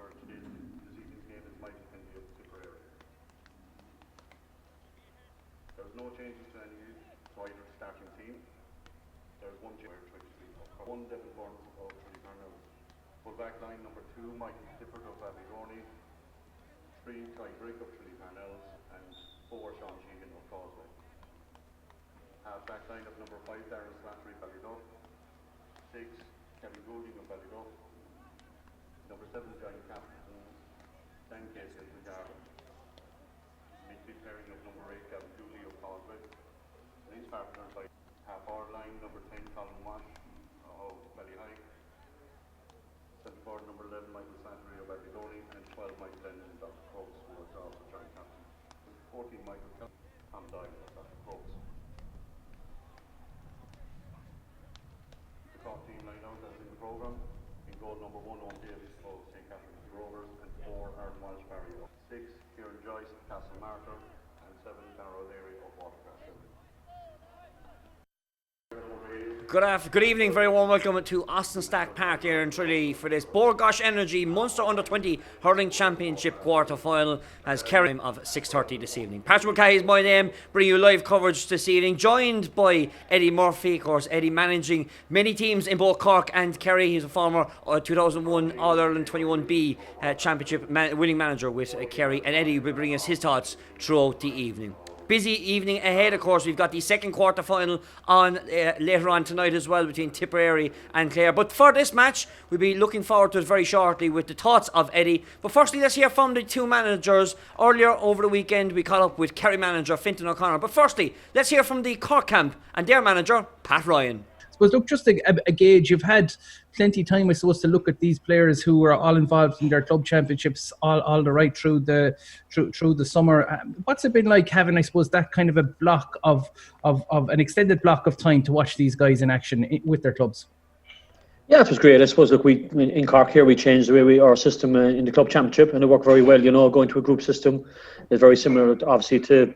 for this evening's game is Michael Kennedy of Tipperary. There's no changes to any either starting team. There's one change one Devon Burns of Ballycarnell. Full back line number 2, Michael Stifford of Ballygorney. 3, Ty Brick of Ballycarnell, and 4, Sean Sheehan of Causeway. Half back line of number 5, Darren Slattery, Ballyduff. 6, Kevin Goulding of Ballyduff. Number 7, John Captain, Dan Case of Garden. Midfield pairing of number 8, Gavin Dooley of Causeway. These partners by half forward line, number 10, Colin Wash of Ballyhigh. Centre forward number 11, Michael Slattery of Ballygorney, and 12, Michael Lennon of Dr. Crokes, who was also joint captain. 14, Michael Kelly, Tom Doyle of Dr. Crokes. The Cork team line out as in the programme. In goal number 1, Owen Davis of St. Catherine's Rovers, and 4, Aaron Walsh Barry of 6, Kieran Joyce of Castle Martyr, and 7, Darragh O'Leary of Watercrest. Good evening, very warm welcome to Austin Stack Park here in Tralee for this Borgosh Energy Munster Under 20 Hurling Championship quarter final as Kerry of 6:30 this evening. Patrick Mackay is my name, bringing you live coverage this evening, joined by Eddie Murphy. Of course, Eddie managing many teams in both Cork and Kerry. He's a former 2001 All-Ireland 21B Championship winning manager with Kerry, and Eddie will be bringing us his thoughts throughout the evening. Busy evening ahead, of course. We've got the second quarter final on later on tonight as well between Tipperary and Clare. But for this match, we'll be looking forward to it very shortly with the thoughts of Eddie. But firstly, let's hear from the two managers. Earlier over the weekend, we caught up with Kerry manager Fintan O'Connor. But firstly, let's hear from the Cork camp and their manager, Pat Ryan. But look, just a gauge, you've had plenty of time, I suppose, to look at these players who are all involved in their club championships all the right through the summer. What's it been like having, I suppose, that kind of a block of an extended block of time to watch these guys in action with their clubs? Yeah, it was great. I suppose, look, we in Cork here, we changed the way our system in the club championship, and it worked very well. You know, going to a group system is very similar, obviously, to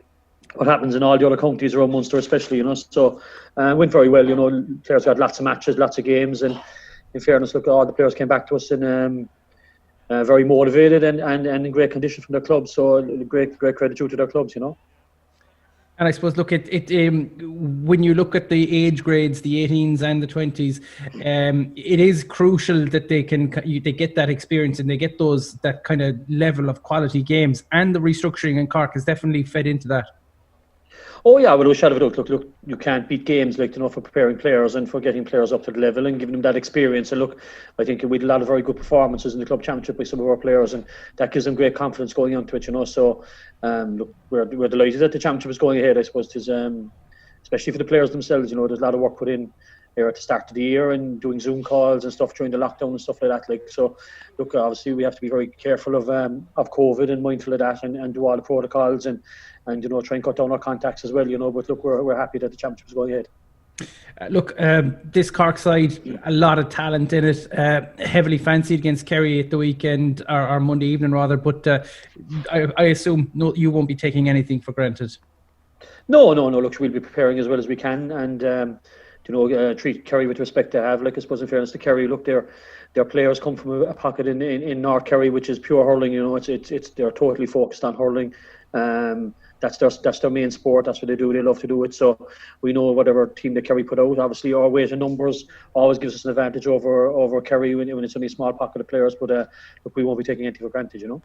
what happens in all the other counties around Munster, especially, you know. So it went very well, you know. Players had lots of matches, lots of games, and in fairness, look, all the players came back to us in very motivated and in great condition from their clubs. So great credit due to their clubs, you know. And I suppose, look, when you look at the age grades, the 18s and the 20s, it is crucial that they get that experience and they get that kind of level of quality games. And the restructuring in Cork has definitely fed into that. Oh yeah, well, we should have a look. Look, you can't beat games, like, you know, for preparing players and for getting players up to the level and giving them that experience. And look, I think we had a lot of very good performances in the club championship by some of our players, and that gives them great confidence going into it, you know. So, look, we're delighted that the championship is going ahead. I suppose it is, especially for the players themselves. You know, there's a lot of work put in here at the start of the year and doing Zoom calls and stuff during the lockdown and stuff like that. Like, so, look, obviously we have to be very careful of COVID and mindful of that and do all the protocols and you know, try and cut down our contacts as well, you know. But look, we're happy that the championship is going ahead. This Cork side, a lot of talent in it, heavily fancied against Kerry at the weekend, or Monday evening rather, but I assume you won't be taking anything for granted. No, look, we'll be preparing as well as we can, and you know, treat Kerry with respect to have. Like, I suppose, in fairness to Kerry, look, their players come from a pocket in North Kerry, which is pure hurling, you know. It's they're totally focused on hurling. That's their main sport. That's what they do. They love to do it. So we know whatever team that Kerry put out, obviously our weight in numbers always gives us an advantage over Kerry when it's only a small pocket of players. But look, we won't be taking anything for granted, you know.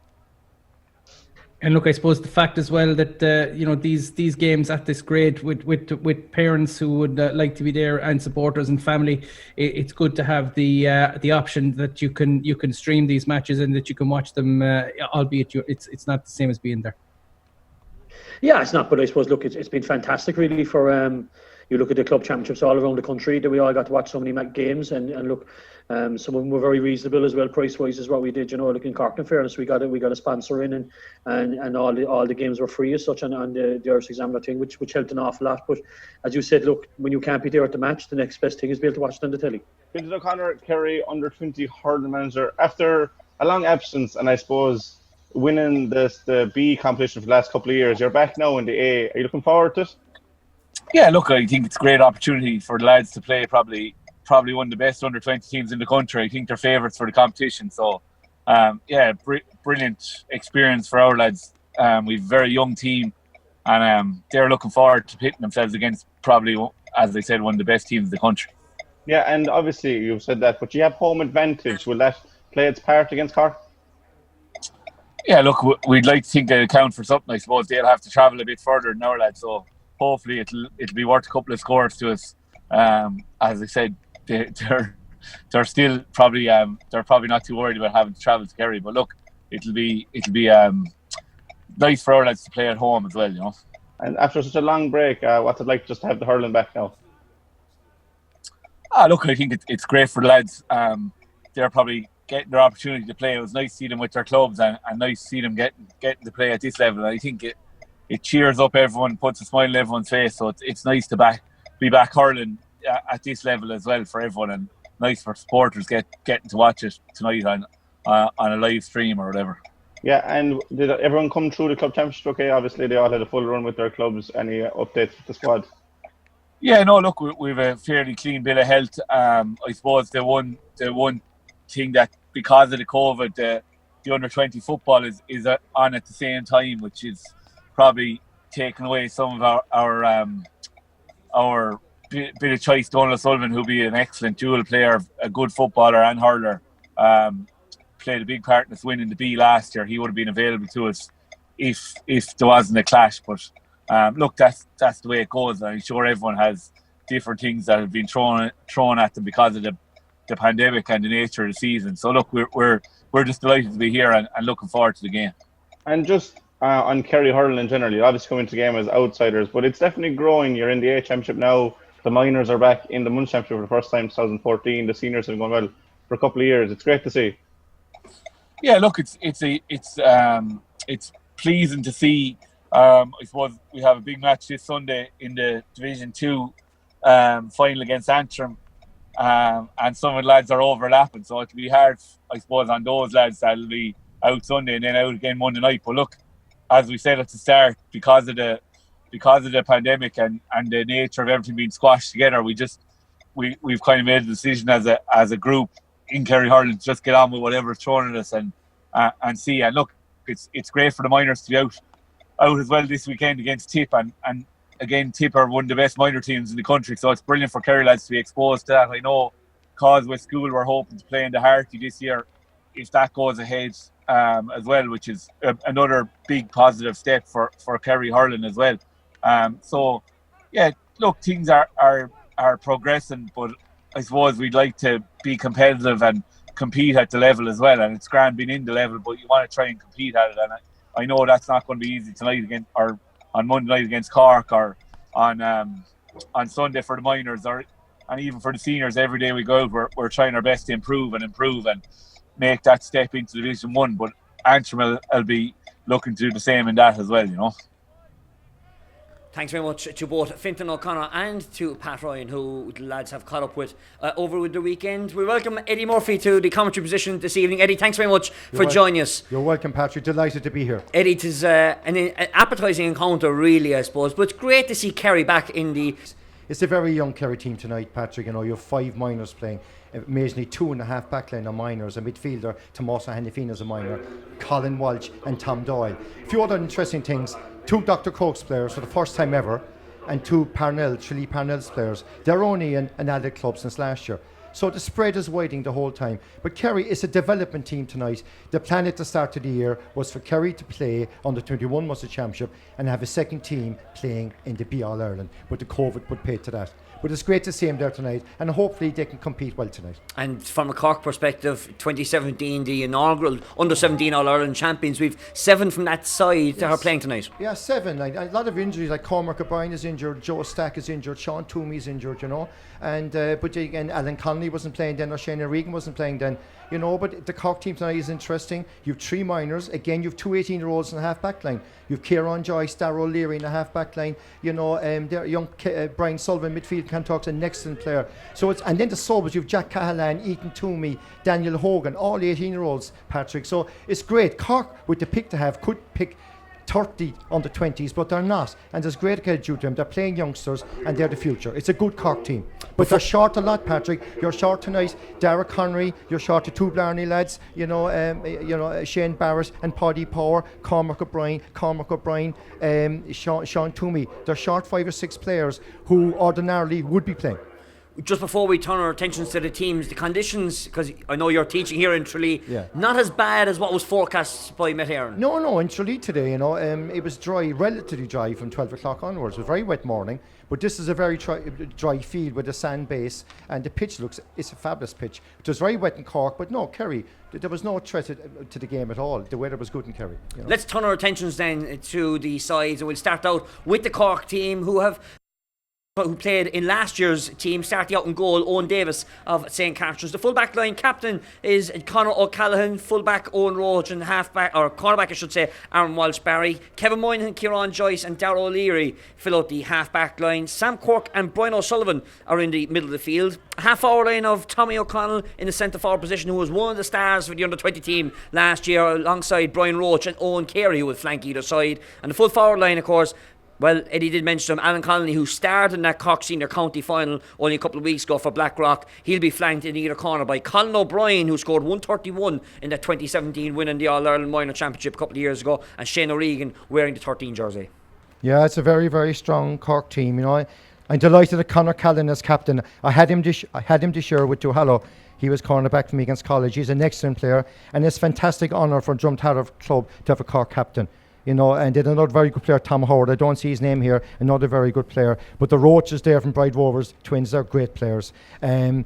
And look, I suppose the fact as well that you know, these games at this grade with parents who would like to be there and supporters and family, it's good to have the option that you can stream these matches and that you can watch them, albeit it's not the same as being there. Yeah, it's not, but I suppose, look, it's been fantastic really for you look at the club championships all around the country that we all got to watch so many games, and look, some of them were very reasonable as well, price wise, is what we did, you know. Like in Cork, in fairness, we got a sponsor in, and all the games were free as such on the Irish Examiner thing, which helped an awful lot. But as you said, look, when you can't be there at the match, the next best thing is be able to watch it on the telly. Fintan O'Connor, Kerry under 20 hurling manager, after a long absence, and I suppose winning the B competition for the last couple of years, you're back now in the A. Are you looking forward to it? Yeah, look, I think it's a great opportunity for the lads to play probably one of the best under 20 teams in the country. I think they're favourites for the competition, so brilliant experience for our lads. We've a very young team, and they're looking forward to pitting themselves against probably, as I said, one of the best teams in the country. Yeah, and obviously you've said that, but you have home advantage. Will that play its part against Cork? Yeah, look, we'd like to think they'll count for something. I suppose they'll have to travel a bit further than our lads, so hopefully it'll be worth a couple of scores to us. As I said, they're still probably they're probably not too worried about having to travel to Kerry, but look, it'll be nice for our lads to play at home as well, you know. And after such a long break, what's it like just to have the hurling back now? Look, I think it's great for the lads. They're probably getting their opportunity to play. It was nice to see them with their clubs, and nice to see them getting to play at this level. And I think it cheers up everyone, puts a smile on everyone's face. So it's nice to be back hurling at this level as well for everyone, and nice for supporters getting to watch it tonight on a live stream or whatever. Yeah, and did everyone come through the club championship okay? Obviously, they all had a full run with their clubs. Any updates with the squad? Yeah, no, look, we've a fairly clean bill of health. I suppose the one thing that, because of the COVID, the under-20 football is on at the same time, which is probably taking away some of our bit of choice. Donald Sullivan, who'll be an excellent dual player, a good footballer and hurler, played a big part in us winning the B last year. He would have been available to us if there wasn't a clash. But look, that's the way it goes. I'm sure everyone has different things that have been thrown at them because of the pandemic and the nature of the season. So look, we're just delighted to be here and looking forward to the game. And just on Kerry hurling in general, you obviously come into the game as outsiders, but it's definitely growing. You're in the A Championship now. The minors are back in the Munster Championship for the first time, 2014. The seniors have gone well for a couple of years. It's great to see. Yeah, look, it's pleasing to see. I suppose we have a big match this Sunday in the Division 2 final against Antrim. And some of the lads are overlapping, so it'll be hard, I suppose, on those lads that'll be out Sunday and then out again Monday night. But look, as we said at the start, because of the pandemic and the nature of everything being squashed together, we've kind of made a decision as a group in Kerry hurling to just get on with whatever's thrown at us and see. And look, it's great for the minors to be out as well this weekend against Tip, and again, Tip are one of the best minor teams in the country, so it's brilliant for Kerry lads to be exposed to that. I know Causeway School were hoping to play in the Harty this year, if that goes ahead as well, which is another big positive step for Kerry hurling as well. So, yeah, look, things are progressing, but I suppose we'd like to be competitive and compete at the level as well, and it's grand being in the level, but you want to try and compete at it, and I know that's not going to be easy tonight again, or on Monday night against Cork, or on Sunday for the minors, and even for the seniors. Every day we go out, we're trying our best to improve and make that step into Division 1. But Antrim will be looking to do the same in that as well, you know. Thanks very much to both Fintan O'Connor and to Pat Ryan, who the lads have caught up with over the weekend. We welcome Eddie Murphy to the commentary position this evening. Eddie, thanks very much for joining us. You're welcome, Patrick. Delighted to be here. Eddie, it is an appetising encounter, really, I suppose, but it's great to see Kerry back in the... It's a very young Kerry team tonight, Patrick. You know, you have 5 minors playing. Amazingly, 2.5 backline of minors, a midfielder, Tomosa Hanifina's a minor, Colin Walsh and Tom Doyle. A few other interesting things: 2 Dr. Coke's players for the first time ever, and 2 Tralee Parnell's players. They're only an adult club since last year. So the spread is widening the whole time. But Kerry is a development team tonight. The plan at the start of the year was for Kerry to play on the 21 Munster Championship and have a second team playing in the Be All Ireland. But the COVID put paid to that. But it's great to see them there tonight, and hopefully they can compete well tonight. And from a Cork perspective, 2017, the inaugural Under-17 All-Ireland champions, we've 7 from that side that are playing tonight. Yeah, 7. A lot of injuries, like Cormac O'Brien is injured, Joe Stack is injured, Sean Toomey is injured, you know. And but again, Alan Connolly wasn't playing then, or Shane Regan wasn't playing then, you know. But the Cork team tonight is interesting. You've 3 minors. Again, you've 2 18-year-olds in a half back line. You've Kieran Joyce, Darrell O'Leary in a half back line. You know, young Brian Sullivan, midfield, Cantalk's an excellent player. So it's, and then the subs, you've Jack Cahalan, Ethan Toomey, Daniel Hogan, all 18-year-olds, Patrick. So it's great. Cork, with the pick to have, could pick 30 under 20s, but they're not. And there's great credit due to them. They're playing youngsters and they're the future. It's a good Cork team. But they're short a lot, Patrick. You're short tonight, Dara Connery. You're short to two Blarney lads. Shane Barrett and Paddy Power, Cormac O'Brien, Sean Toomey. They're short 5 or 6 players who ordinarily would be playing. Just before we turn our attentions to the teams, the conditions, because I know you're teaching here in Tralee, not as bad as what was forecast by Met Éireann. No, in Tralee today, it was dry, relatively dry from 12 o'clock onwards. It was a very wet morning, but this is a very dry field with a sand base, and the pitch it's a fabulous pitch. It was very wet in Cork, but no, Kerry, there was no threat to the game at all. The weather was good in Kerry. Let's turn our attentions then to the sides, and we'll start out with the Cork team, who played in last year's team, starting out in goal, Owen Davis of St. Catherine's. The full-back line captain is Conor O'Callaghan, full-back Owen Roach, and cornerback I should say, Aaron Walsh-Barry. Kevin Moynihan, Kieran Joyce and Darragh O'Leary fill out the half-back line. Sam Cork and Brian O'Sullivan are in the middle of the field. Half-forward line of Tommy O'Connell in the centre-forward position, who was one of the stars for the under-20 team last year, alongside Brian Roach and Owen Kerry, who would flank either side. And the full-forward line, of course, well, Eddie did mention him, Alan Connolly, who starred in that Cork Senior County final only a couple of weeks ago for Blackrock. He'll be flanked in either corner by Colin O'Brien, who scored 131 in that 2017 win in the All-Ireland Minor Championship a couple of years ago, and Shane O'Regan wearing the 13 jersey. Yeah, it's a very, very strong Cork team. I'm delighted that Conor Callan as captain. I had him this year with Duhallow. He was cornerback for me against college. He's an excellent player, and it's a fantastic honour for Drumtara Club to have a Cork captain. And then another very good player, Tom Howard. I don't see his name here. Another very good player. But the Roaches there from Bride Rovers, twins, are great players. Darragh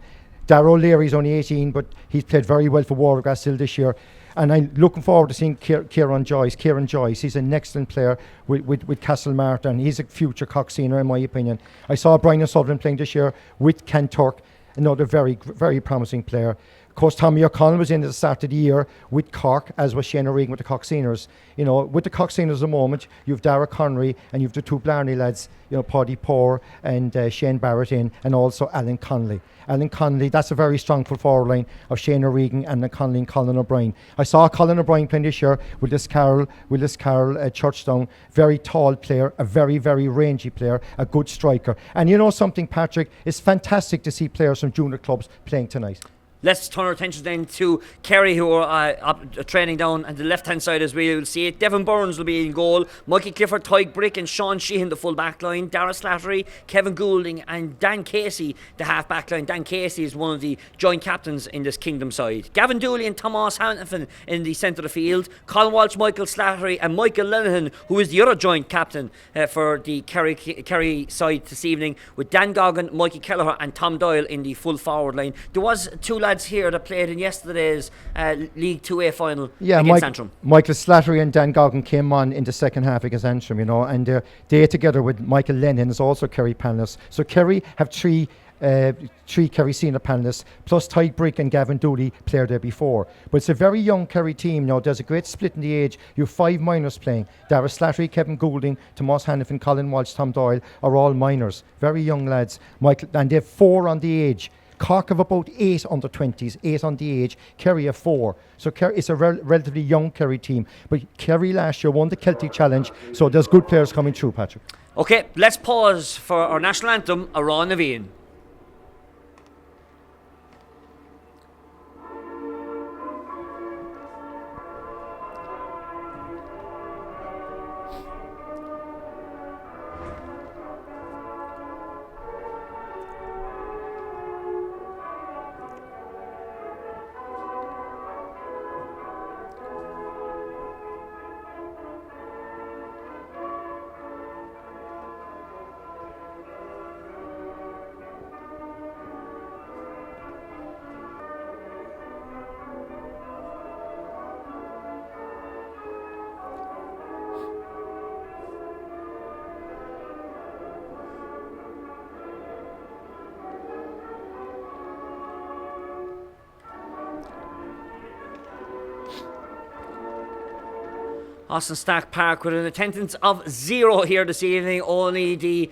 O'Leary's only 18, but he's played very well for Watergrass still this year. And I'm looking forward to seeing Kieran Joyce. He's an excellent player with Castlemartin. He's a future Cork senior, in my opinion. I saw Brian O'Sullivan playing this year with Kenturk, another very, very promising player. Of course, Tommy O'Connell was in at the start of the year with Cork, as was Shane O'Regan with the Cork Seniors. With the Cork Seniors at the moment, you have Dara Connery and you have the two Blarney lads, Paddy Power and Shane Barrett in, and also Alan Connolly. Alan Connolly, that's a very strong full forward line of Shane O'Regan, Alan Connolly and Colin O'Brien. I saw Colin O'Brien playing this year with this Carol Churchdown. Very tall player, a very, very rangy player, a good striker. And you know something, Patrick, it's fantastic to see players from junior clubs playing tonight. Let's turn our attention then to Kerry, who are training down on the left-hand side as we will see it. Devin Burns will be in goal. Mikey Clifford, Tyke Brick and Sean Sheehan, the full-back line. Dara Slattery, Kevin Goulding and Dan Casey, the half-back line. Dan Casey is one of the joint captains in this Kingdom side. Gavin Dooley and Thomas Hanifin in the centre of the field. Colin Walsh, Michael Slattery and Michael Lenihan, who is the other joint captain for the Kerry side this evening, with Dan Goggin, Mikey Kelleher and Tom Doyle in the full-forward line. There was two lads here that played in yesterday's League 2A final against Antrim. Michael Slattery and Dan Goggin came on in the second half against Antrim, and they together with Michael Lennon is also Kerry panellists. So Kerry have three Kerry senior panellists, plus Tyke Brick and Gavin Dooley played there before. But it's a very young Kerry team now. There's a great split in the age. You have 5 minors playing. Dara Slattery, Kevin Goulding, Tomas Hanifin, Colin Walsh, Tom Doyle are all minors. Very young lads. And they have 4 on the age. Cork have about 8 under 20s, 8 on the age. Kerry have 4. So it's a relatively young Kerry team. But Kerry last year won the Celtic Challenge, so there's good players coming through, Patrick. Okay, let's pause for our national anthem, Aran Naveen. Austin Stack Park with an attendance of 0 here this evening. Only the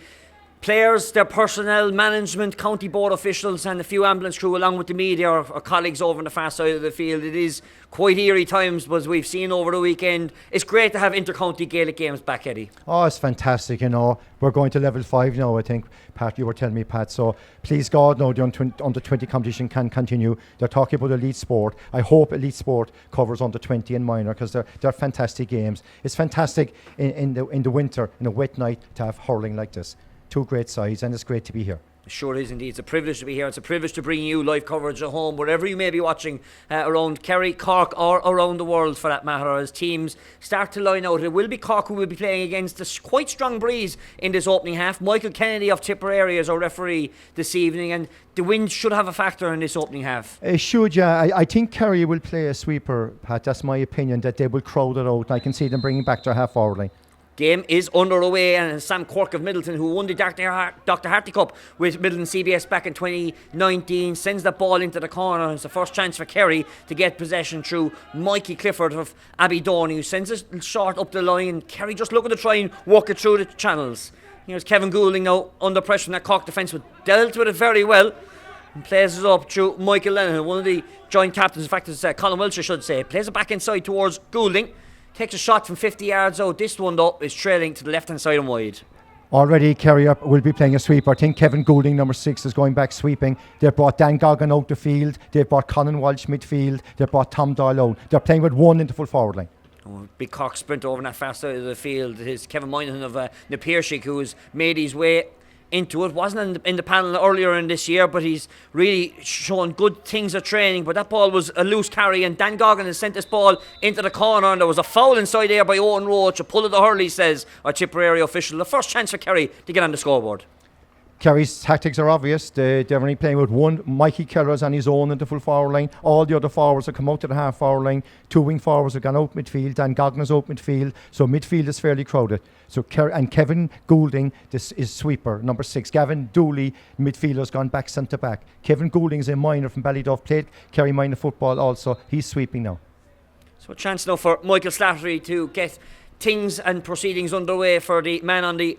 players, their personnel, management, county board officials and a few ambulance crew along with the media or colleagues over on the far side of the field. It is quite eerie times, but as we've seen over the weekend, it's great to have inter-county Gaelic games back, Eddie. Oh, it's fantastic, We're going to level 5 now, I think, Pat, you were telling me, Pat. So please God, no, the under 20 competition can continue. They're talking about elite sport. I hope elite sport covers under 20 and minor, because they're fantastic games. It's fantastic in the winter, in a wet night, to have hurling like this. Two great sides, and it's great to be here. It sure is indeed. It's a privilege to be here. It's a privilege to bring you live coverage at home, wherever you may be watching around Kerry, Cork, or around the world for that matter, as teams start to line out. It will be Cork who will be playing against a quite strong breeze in this opening half. Michael Kennedy of Tipperary is our referee this evening, and the wind should have a factor in this opening half. It should, yeah. I think Kerry will play a sweeper, Pat. That's my opinion, that they will crowd it out. I can see them bringing back their half-hour line. Game is underway, and Sam Quirk of Middleton, who won the Dr. Harty Cup with Middleton CBS back in 2019, sends the ball into the corner. It's the first chance for Kerry to get possession through Mikey Clifford of Abbeydoney, who sends it short up the line. Kerry just looking to try and walk it through the channels. Here's Kevin Goulding now under pressure from that Cork defence, but dealt with it very well and plays it up through Michael Lennon, one of the joint captains. In fact, it's Colin Welch, I should say. Plays it back inside towards Goulding. Takes a shot from 50 yards out. This one, though, is trailing to the left-hand side and wide. Already Kerry will be playing a sweeper. I think Kevin Goulding, number 6, is going back sweeping. They've brought Dan Goggin out the field. They've brought Colin Walsh midfield. They've brought Tom Doyle out. They're playing with one in the full forward line. Big Cork sprint over on that far side of the field. It's Kevin Moynihan of Napiershik, who has made his way into it. Wasn't in the panel earlier in this year, but he's really shown good things at training. But that ball was a loose carry, and Dan Goggin has sent this ball into the corner, and there was a foul inside there by Owen Roach. A pull of the hurley, says our Tipperary official. The first chance for Kerry to get on the scoreboard. Kerry's tactics are obvious. They're only playing with one. Mikey Keller's on his own in the full forward line. All the other forwards have come out to the half forward line. 2 wing forwards have gone out midfield. Dan Goggins out midfield. So midfield is fairly crowded. So and Kevin Goulding, this is sweeper, number 6. Gavin Dooley, midfielder's gone back centre back. Kevin Goulding is a minor from Ballyduff, played Kerry minor football also. He's sweeping now. So a chance now for Michael Slattery to get things and proceedings underway for the man on the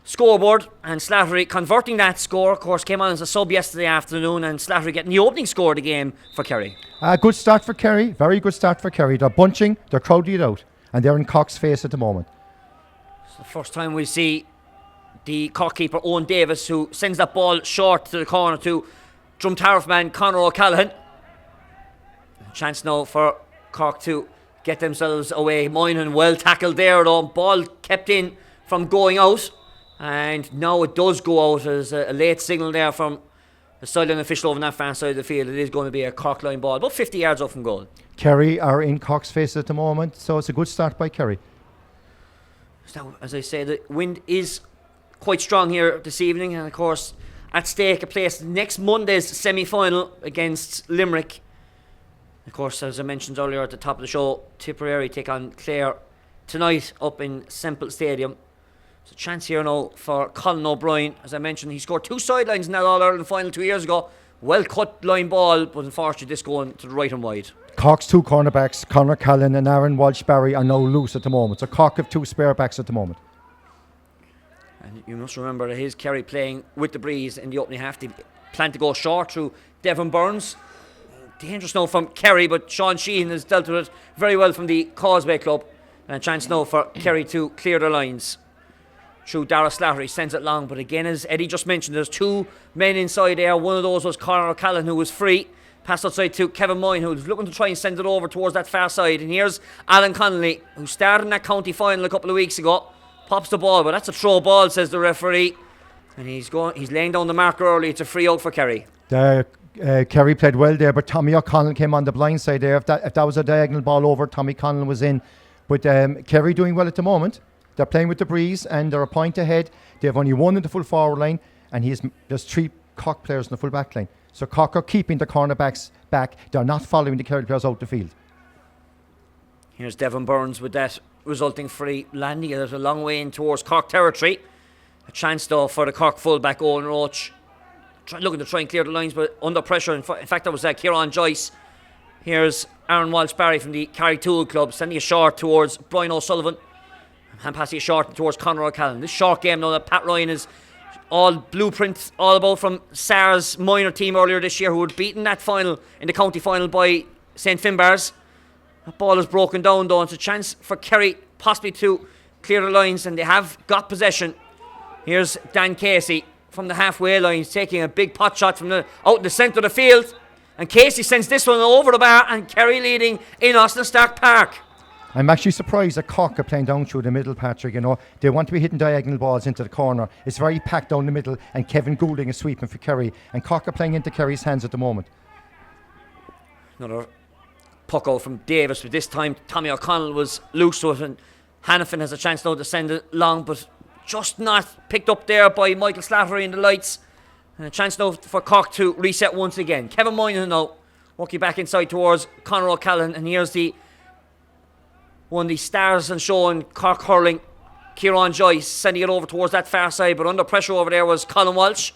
scoreboard, and Slattery converting that score. Of course, came on as a sub yesterday afternoon, and Slattery getting the opening score of the game for Kerry. Good start for Kerry, very good start for Kerry. They're bunching, they're crowded out, and they're in Cork's face at the moment. It's the first time we see the Cork keeper Owen Davis, who sends that ball short to the corner to Drumtariff man Conor O'Callaghan. Chance now for Cork to get themselves away. Moynihan well tackled there though, ball kept in from going out. And now it does go out as a late signal there from the sideline official over on that far side of the field. It is going to be a Cork line ball, about 50 yards off from goal. Kerry are in Cork's face at the moment, so it's a good start by Kerry. So, as I say, the wind is quite strong here this evening, and of course at stake a place next Monday's semi-final against Limerick. Of course, as I mentioned earlier at the top of the show, Tipperary take on Clare tonight up in Semple Stadium. There's a chance here now for Colin O'Brien. As I mentioned, he scored 2 sidelines in that All-Ireland final 2 years ago. Well cut line ball, but unfortunately this going to the right and wide. Cork's 2 cornerbacks, Conor Callan and Aaron Walsh-Barry, are now loose at the moment. So Cork have 2 spare backs at the moment. And you must remember that his Kerry playing with the breeze in the opening half. They plan to go short through Devon Burns. Dangerous now from Kerry, but Sean Sheehan has dealt with it very well from the Causeway Club. And a chance now for Kerry to clear their lines. Through Dara Slattery, sends it long, but again, as Eddie just mentioned, there's 2 men inside there. One of those was Conor O'Callaghan, who was free. Passed outside to Kevin Moyne, who's looking to try and send it over towards that far side. And here's Alan Connolly, who started in that county final a couple of weeks ago. Pops the ball, but that's a throw ball, says the referee. And he's laying down the marker early. It's a free out for Kerry. Kerry played well there, but Tommy O'Connell came on the blind side there. If that was a diagonal ball over, Tommy Connell was in. But Kerry doing well at the moment. They're playing with the breeze and they're a point ahead. They have only 1 in the full forward line, and there's 3 Cork players in the full back line. So Cork are keeping the cornerbacks back. They're not following the Kerry players out the field. Here's Devon Burns with that resulting free, landing it a long way in towards Cork territory. A chance though for the Cork fullback Owen Roach, looking to try and clear the lines, but under pressure. In fact, that was Kieran Joyce. Here's Aaron Walsh-Barry from the Carrigtwohill Club, sending a short towards Brian O'Sullivan. And passing it short towards Conor O'Callaghan. This short game now that Pat Ryan is all blueprints all about from Sar's minor team earlier this year, who had beaten that final in the county final by St Finbarrs. That ball is broken down though. It's a chance for Kerry possibly to clear the lines, and they have got possession. Here's Dan Casey from the halfway line. He's taking a big pot shot from out in the centre of the field, and Casey sends this one over the bar, and Kerry leading in Austin Stark Park. I'm actually surprised that Cork are playing down through the middle, Patrick. You know, they want to be hitting diagonal balls into the corner. It's very packed down the middle, and Kevin Goulding is sweeping for Kerry, and Cork are playing into Kerry's hands at the moment. Another puck out from Davis, but this time Tommy O'Connell was loose to it, and Hannafin has a chance now to send it long, but just not picked up there by Michael Slattery in the lights. And a chance now for Cork to reset once again. Kevin Moynihan now working back inside towards Conor O'Callaghan, and here's one of the stars and show in Cork hurling, Kieran Joyce, sending it over towards that far side, but under pressure over there was Colin Walsh.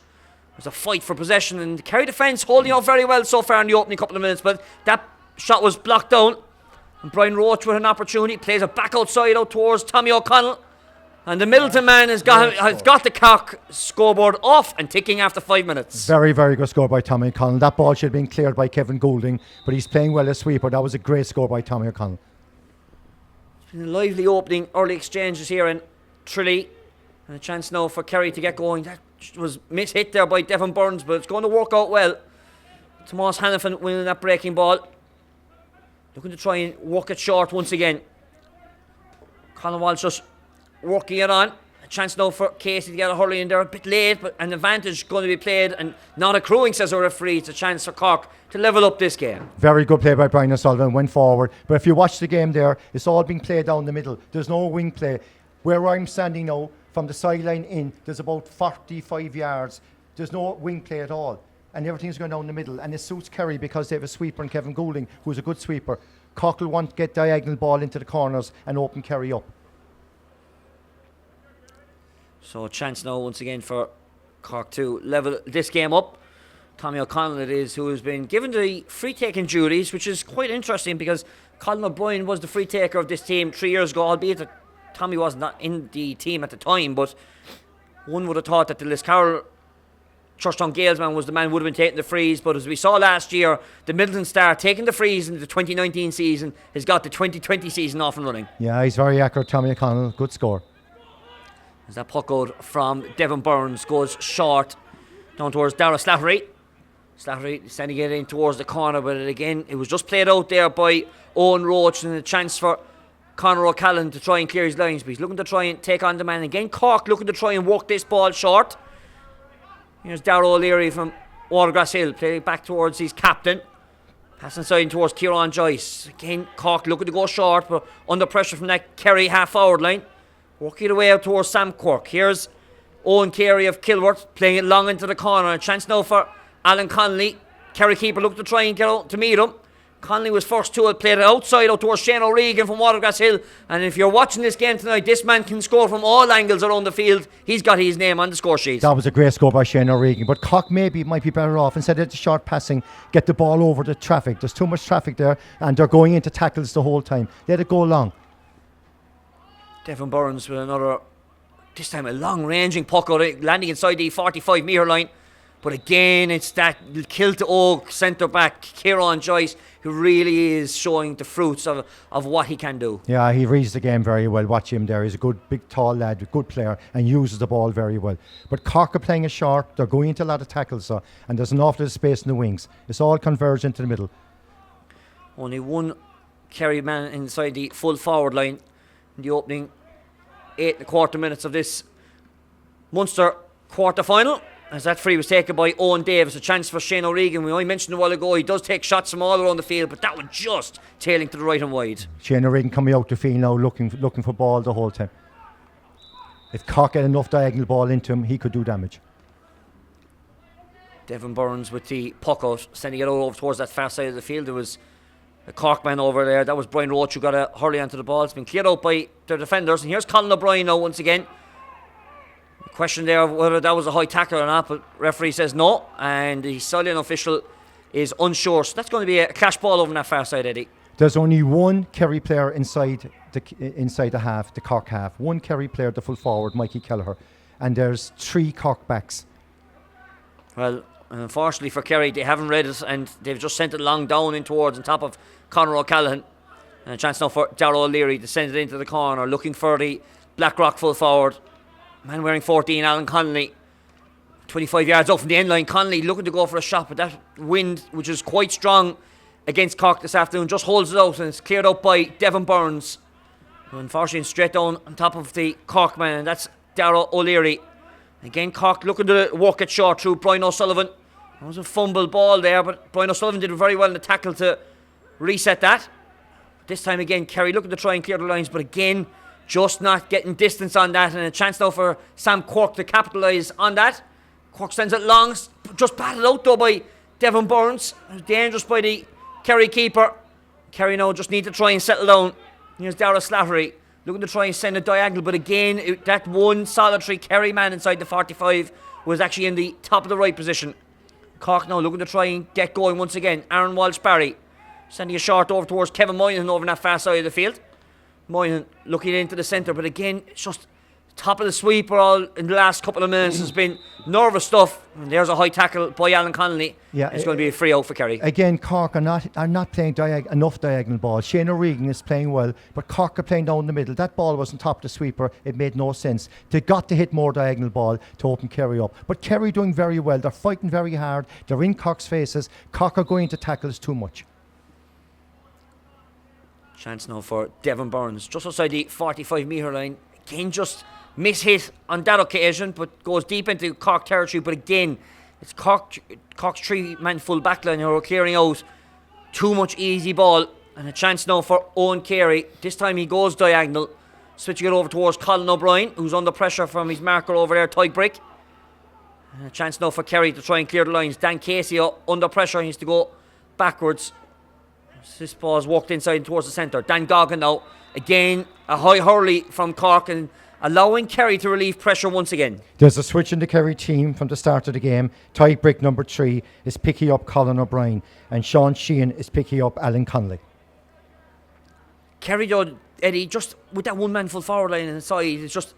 There's a fight for possession, and the Kerry defence holding out very well so far in the opening couple of minutes, but that shot was blocked down, and Brian Roach with an opportunity plays it back outside out towards Tommy O'Connell, and the Middleton man has got the Cork scoreboard off and ticking after 5 minutes. Very, very good score by Tommy O'Connell. That ball should have been cleared by Kevin Goulding, but he's playing well as sweeper. That was a great score by Tommy O'Connell. Lively opening early exchanges here in Tralee, and a chance now for Kerry to get going. That was mishit there by Devon Burns, but it's going to work out well. Tomas Hannafin winning that breaking ball, looking to try and work it short once again. Colin Walsh just working it on. A chance now for Casey to get a hurley in there, a bit late, but an advantage going to be played and not accruing, says the referee. It's a chance for Cork to level up this game. Very good play by Brian O'Sullivan, went forward. But if you watch the game there, it's all being played down the middle. There's no wing play. Where I'm standing now, from the sideline in, there's about 45 yards. There's no wing play at all. And everything's going down the middle. And it suits Kerry because they have a sweeper in Kevin Goulding, who's a good sweeper. Cork will want to get diagonal ball into the corners and open Kerry up. So a chance now once again for Cork to level this game up. Tommy O'Connell it is who has been given the free taking duties, which is quite interesting because Colin O'Brien was the free taker of this team 3 years ago, albeit that Tommy was not in the team at the time, but one would have thought that the Liscarroll Churchtown Gales man was the man who would have been taking the frees, but as we saw last year, the Middleton star taking the frees in the 2019 season has got the 2020 season off and running. Yeah, he's very accurate, Tommy O'Connell. Good score. As that puck out from Devon Burns goes short down towards Dara Slattery. Slattery sending it in towards the corner, but again, it was just played out there by Owen Roach, and a chance for Conor O'Callaghan to try and clear his lines, but he's looking to try and take on the man again. Cork looking to try and work this ball short. Here's Darragh O'Leary from Watergrass Hill, play back towards his captain. Passing inside towards Kieran Joyce. Again, Cork looking to go short, but under pressure from that Kerry half-forward line. Working the way out towards Sam Quirk. Here's Owen Carey of Kilworth playing it long into the corner. A chance now for Alan Connolly. Kerry keeper looked to try and get out to meet him. Connolly was first to it, played it outside out towards Shane O'Regan from Watergrass Hill. And if you're watching this game tonight, this man can score from all angles around the field. He's got his name on the score sheet. That was a great score by Shane O'Regan. But Cork might be better off, instead of the short passing, get the ball over the traffic. There's too much traffic there, and they're going into tackles the whole time. Let it go long. Devon Burns with another, this time a long-ranging puck out, landing inside the 45-metre line. But again, it's that Kilta Oak centre-back, Kieran Joyce, who really is showing the fruits of what he can do. Yeah, he reads the game very well. Watch him there. He's a good, big, tall lad, a good player, and uses the ball very well. But Cork are playing it short. They're going into a lot of tackles, and there's an awful lot of space in the wings. It's all converged into the middle. Only one Kerry man inside the full forward line in the opening 8.25 minutes of this Munster quarter-final, as that free was taken by Owen Davis. A chance for Shane O'Regan. We only mentioned a while ago he does take shots from all around the field, but that one just tailing to the right and wide. Shane O'Regan coming out the field now looking for ball the whole time. If Cork had enough diagonal ball into him, he could do damage. Devon Burns with the puck out, sending it over towards that far side of the field. There was a Cork man over there. That was Brian Roach who got a hurley onto the ball. It's been cleared out by their defenders. And here's Colin O'Brien now once again. The question there of whether that was a high tackle or not, but referee says no, and the Solian official is unsure. So that's going to be a clash ball over on that far side, Eddie. There's only one Kerry player inside the half, the Cork half. One Kerry player, the full forward, Mikey Kelleher. and there's 3 Cork backs. Well, unfortunately for Kerry, they haven't read it and they've just sent it long down in towards on top of Conor O'Callaghan. And a chance now for Darragh O'Leary to send it into the corner, looking for the Blackrock full forward. Man wearing 14, Alan Connolly. 25 yards out from the end line. Connolly looking to go for a shot, but that wind, which is quite strong against Cork this afternoon, just holds it out and it's cleared out by Devon Burns. Unfortunately, straight down on top of the Cork man, and that's Darragh O'Leary. Again, Cork looking to work it short through Brian O'Sullivan. There was a fumble ball there, but Brian O'Sullivan did very well in the tackle to reset that. This time again, Kerry looking to try and clear the lines, but again, just not getting distance on that, and a chance now for Sam Cork to capitalise on that. Cork sends it long, just batted out though by Devon Burns. Dangerous by the Kerry keeper. Kerry now just need to try and settle down. Here's Darragh Slattery looking to try and send a diagonal, but again, that one solitary Kerry man inside the 45 was actually in the top of the right position. Cork now looking to try and get going once again. Aaron Walsh-Barry sending a short over towards Kevin Moynihan over on that far side of the field. Moynihan looking into the centre, but again, it's just top of the sweep all in the last couple of minutes has been nervous stuff. And there's a high tackle by Alan Connolly. Yeah, it's going to be a free out for Kerry. Again, Cork are not playing enough diagonal balls. Shane O'Regan is playing well, but Cork are playing down the middle. That ball wasn't top of the sweeper. It made no sense. They got to hit more diagonal ball to open Kerry up. But Kerry doing very well. They're fighting very hard. They're in Cork's faces. Cork are going to tackles too much. Chance now for Devon Burns, just outside the 45 metre line. Again, just mishit on that occasion, but goes deep into Cork territory. But again, it's Cork's 3-man full backline who are clearing out too much easy ball. And a chance now for Owen Carey. This time he goes diagonal, switching it over towards Colin O'Brien, who's under pressure from his marker over there, Tyke Brick. And a chance now for Kerry to try and clear the lines. Dan Casey under pressure, he needs to go backwards. This ball's walked inside towards the centre. Dan Goggin now. Again, a high hurley from Cork and allowing Kerry to relieve pressure once again. There's a switch in the Kerry team from the start of the game. Tyke Brick, number 3, is picking up Colin O'Brien, and Sean Sheehan is picking up Alan Connolly. Kerry, though, Eddie, just with that one man full forward line inside, it's just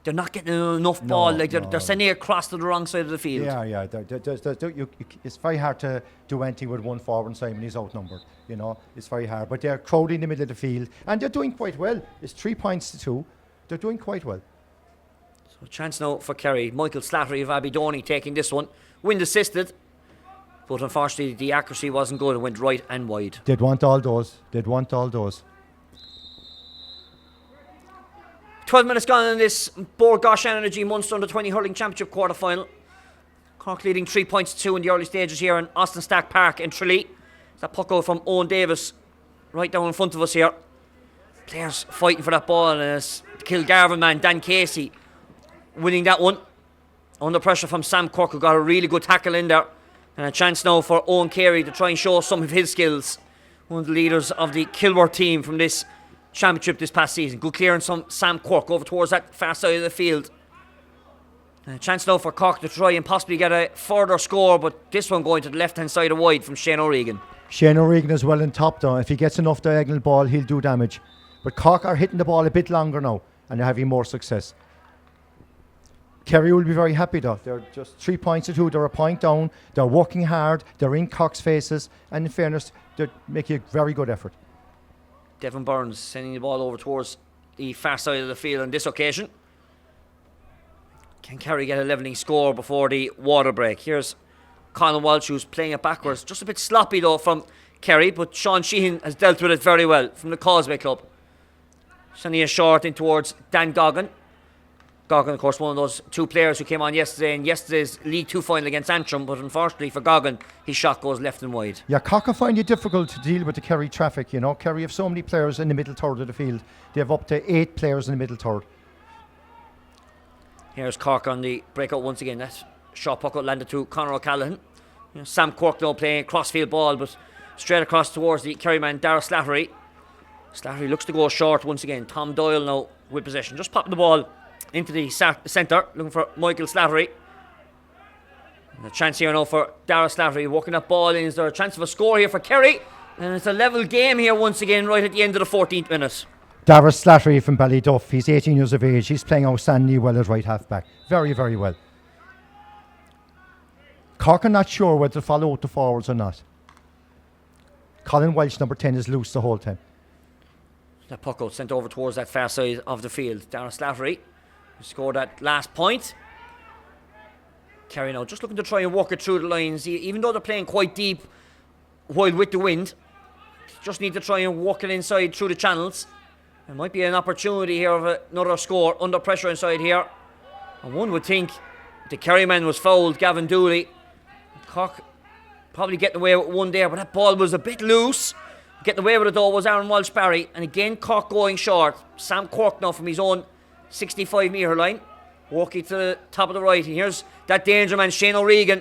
they're not getting enough ball. They're sending it across to the wrong side of the field. Yeah. It's very hard to do anything with one forward. Simon is outnumbered. It's very hard. But they're crowding in the middle of the field, and they're doing quite well. It's 3 points to 2. They're doing quite well. So chance now for Kerry. Michael Slattery of Abbeydoney taking this one. Wind assisted, but unfortunately the accuracy wasn't good and went right and wide. They'd want all those. 12 minutes gone in this Bord Gáis Energy Munster Under 20 Hurling Championship quarter final. Cork leading 3 points to 2 in the early stages here in Austin Stack Park in Tralee. That puck out from Owen Davis right down in front of us here. Players fighting for that ball, and it's the Kilgarvan man Dan Casey winning that one. Under pressure from Sam Cork, who got a really good tackle in there. And a chance now for Owen Carey to try and show some of his skills. One of the leaders of the Kilworth team from this championship this past season. Good clearance from Sam Cork over towards that far side of the field. And a chance now for Cork to try and possibly get a further score, but this one going to the left hand side of wide from Shane O'Regan. Shane O'Regan is well in top though. If he gets enough diagonal ball, he'll do damage. But Cork are hitting the ball a bit longer now, and they're having more success. Kerry will be very happy though. They're just 3 points to 2. They're a point down. They're working hard. They're in Cork's faces, and in fairness, they're making a very good effort. Devon Burns sending the ball over towards the far side of the field on this occasion. Can Kerry get a levelling score before the water break? Here's Colin Walsh, who's playing it backwards. Just a bit sloppy though from Kerry, but Sean Sheehan has dealt with it very well from the Causeway Club. Sending a short in towards Dan Goggin. Goggin, of course, one of those 2 players who came on yesterday in yesterday's League 2 final against Antrim, but unfortunately for Goggin, his shot goes left and wide. Yeah, Cork find it difficult to deal with the Kerry traffic, Kerry have so many players in the middle third of the field. They have up to 8 players in the middle third. Here's Cork on the breakout once again. That shot puck out landed to Conor O'Callaghan. Sam Cork now playing crossfield ball, but straight across towards the Kerry man, Darragh Slattery. Slattery looks to go short once again. Tom Doyle now with possession. Just popping the ball into the centre, looking for Michael Slattery. And a chance here now for Darragh Slattery, walking that ball in. Is there a chance of a score here for Kerry? And it's a level game here once again right at the end of the 14th minute. Dara Slattery from Ballyduff, he's 18 years of age. He's playing outstandingly well at right half back. Very, very well. Cork are not sure whether to follow out the forwards or not. Colin Welch, number 10, is loose the whole time. That puck out sent over towards that far side of the field. Dara Slattery scored that last point. Kerry now just looking to try and walk it through the lines, even though they're playing quite deep while with the wind. Just need to try and walk it inside through the channels. There might be an opportunity here of another score under pressure inside here. And one would think the Kerry man was fouled, Gavin Dooley. Cork probably getting away with one there, but that ball was a bit loose. Getting away with it though was Aaron Walsh-Barry. And again, Cork going short. Sam Cork now from his own 65-metre line. Walking to the top of the right. And here's that danger man, Shane O'Regan.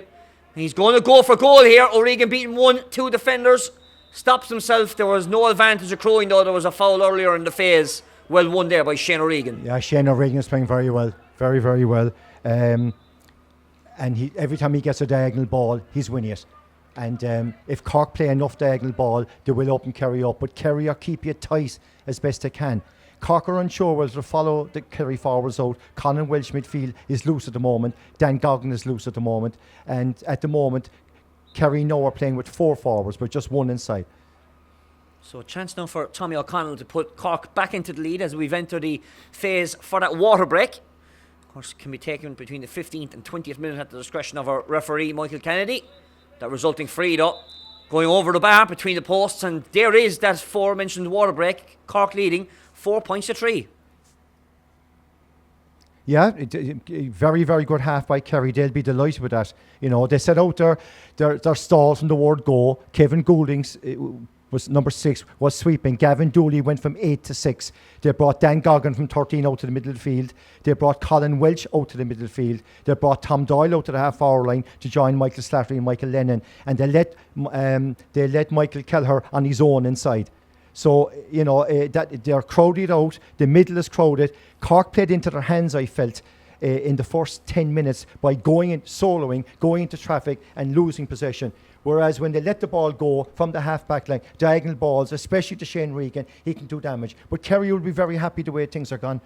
He's going to go for goal here. O'Regan beating 1-2 defenders. Stops himself. There was no advantage accruing though. There was a foul earlier in the phase. Well won there by Shane O'Regan. Yeah, Shane O'Regan is playing very well. Very, very well. And every time he gets a diagonal ball, he's winning it. And if Cork play enough diagonal ball, they will open Kerry up. But Kerry are keeping it tight as best they can. Cork are unsure whether to follow the Kerry forwards out. Colin Welch midfield is loose at the moment. Dan Goggin is loose at the moment. And at the moment, Kerry now are playing with 4 forwards, but just 1 inside. So a chance now for Tommy O'Connell to put Cork back into the lead as we've entered the phase for that water break. Of course, can be taken between the 15th and 20th minute at the discretion of our referee, Michael Kennedy. That resulting free though, going over the bar between the posts, and there is that aforementioned water break. Cork leading 4 points to 3. Yeah, very, very good half by Kerry. They'll be delighted with that. You know, they set out their stall from the word go. Kevin Goulding's was number 6, was sweeping. Gavin Dooley went from 8 to 6. They brought Dan Goggin from 13 out to the middle of the field. They brought Colin Welch out to the middle of the field. They brought Tom Doyle out to the half-hour line to join Michael Slattery and Michael Lennon. And they let Michael Kelleher on his own inside. So, you know, that they're crowded out. The middle is crowded. Cork played into their hands, I felt, in the first 10 minutes by going in, soloing, going into traffic and losing possession. Whereas when they let the ball go from the half-back line, diagonal balls, especially to Shane Regan, he can do damage. But Kerry will be very happy the way things are gone.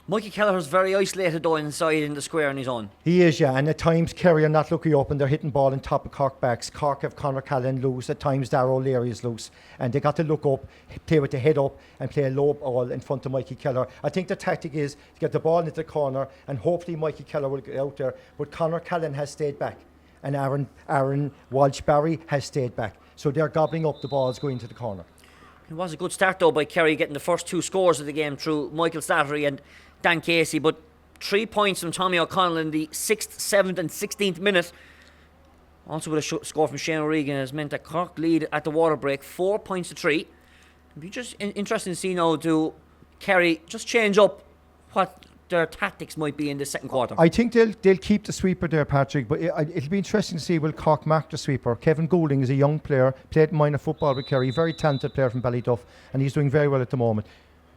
Mikey Kelleher's very isolated though inside in the square on his own. He is, yeah, and at times Kerry are not looking up and they're hitting ball on top of Cork backs. Cork have Conor Callan loose, at times Darragh O'Leary is loose, and they got to look up, play with the head up and play a low ball in front of Mikey Kelleher. I think the tactic is to get the ball into the corner and hopefully Mikey Kelleher will get out there, but Conor Callan has stayed back and Aaron Walsh-Barry has stayed back. So they're gobbling up the balls going to the corner. It was a good start though by Kerry getting the first 2 scores of the game through Michael Slattery and Dan Casey, but 3 points from Tommy O'Connell in the 6th, 7th and 16th minute. Also with a score from Shane O'Regan has meant that Cork lead at the water break 4 points to 3. It'd be just interesting to see now, do Kerry just change up what their tactics might be in the second quarter? I think they'll keep the sweeper there, Patrick, but it'll be interesting to see will Cork mark the sweeper. Kevin Goulding is a young player, played minor football with Kerry, very talented player from Ballyduff, and he's doing very well at the moment.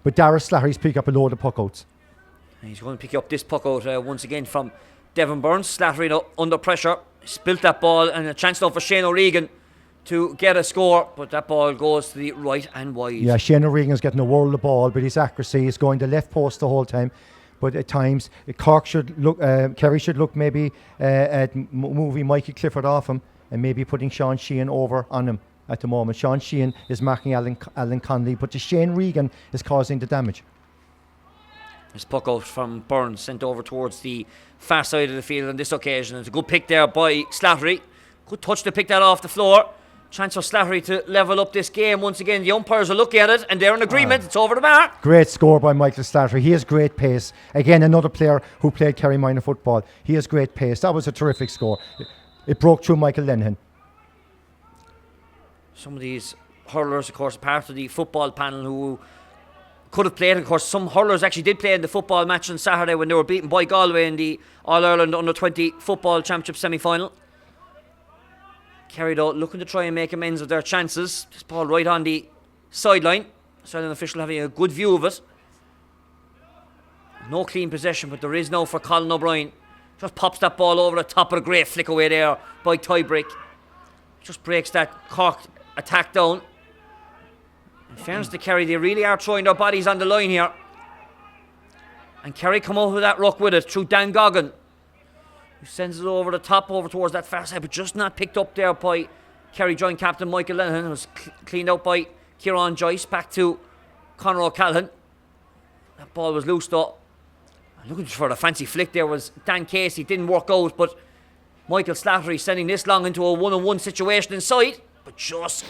But Dara Slattery's picked up a load of puck-outs. He's going to pick up this puck out once again from Devon Burns. Slattery under pressure, spilt that ball, and a chance now for Shane O'Regan to get a score, but that ball goes to the right and wide. Yeah, Shane O'Regan's getting a whirl of the ball, but his accuracy is going to left post the whole time. But at times, Cork should look, Kerry should look maybe at moving Mikey Clifford off him and maybe putting Sean Sheehan over on him at the moment. Sean Sheehan is marking Alan Conley, but the Shane Regan is causing the damage. This puck out from Burns sent over towards the far side of the field on this occasion. It's a good pick there by Slattery. Good touch to pick that off the floor. Chance for Slattery to level up this game once again. The umpires are looking at it and they're in agreement. It's over the bar. Great score by Michael Slattery. He has great pace. Again, another player who played Kerry minor football. He has great pace. That was a terrific score. It broke through Michael Lennon. Some of these hurlers, of course, part of the football panel who could have played. Of course, some hurlers actually did play in the football match on Saturday when they were beaten by Galway in the All-Ireland Under-20 Football Championship semi-final. Kerry though looking to try and make amends of their chances. This ball right on the sideline. Sideline official having a good view of it. No clean possession, but there is now for Colin O'Brien. Just pops that ball over the top of a great flick away there by Tybreak. Just breaks that Cork attack down. In fairness to Kerry, they really are throwing their bodies on the line here. And Kerry come out with that ruck with it through Dan Goggin, who sends it over the top, over towards that far side, but just not picked up there by Kerry joint captain Michael Lenihan. It was cleaned out by Kieran Joyce, back to Conor O'Callaghan. That ball was loose though. Looking for the fancy flick there was Dan Casey, didn't work out, but Michael Slattery sending this long into a one-on-one situation inside, but just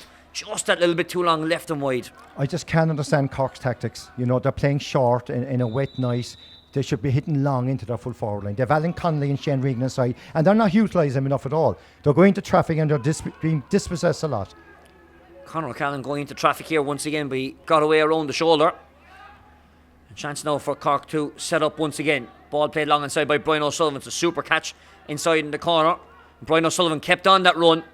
that little bit too long left and wide. I just can't understand Cork's tactics. You know, they're playing short in a wet night. They should be hitting long into their full forward line. They've Alan Connolly and Shane Regan inside, and they're not utilising them enough at all. They're going to traffic and they're being dispossessed a lot. Conor O'Callaghan going into traffic here once again, but he got away around the shoulder. And chance now for Cork to set up once again. Ball played long inside by Brian O'Sullivan. It's a super catch inside in the corner. Brian O'Sullivan kept on that run.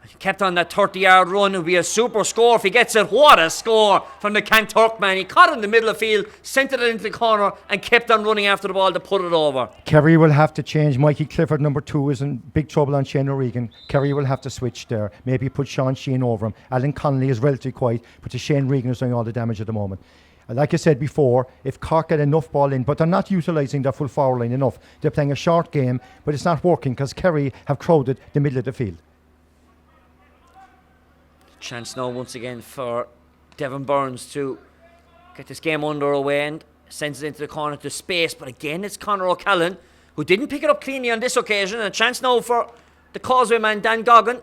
He kept on that 30-yard run. It would be a super score if he gets it. What a score from the Kanturk man. He caught it in the middle of the field, sent it into the corner, and kept on running after the ball to put it over. Kerry will have to change. Mikey Clifford, number 2, is in big trouble on Shane O'Regan. Kerry will have to switch there. Maybe put Sean Sheehan over him. Alan Connolly is relatively quiet, but Shane Regan is doing all the damage at the moment. And like I said before, if Cork get enough ball in, but they're not utilising their full forward line enough. They're playing a short game, but it's not working because Kerry have crowded the middle of the field. Chance now once again for Devon Burns to get this game underway and sends it into the corner to space. But again, it's Conor O'Callaghan who didn't pick it up cleanly on this occasion. And a chance now for the Causeway man, Dan Goggin.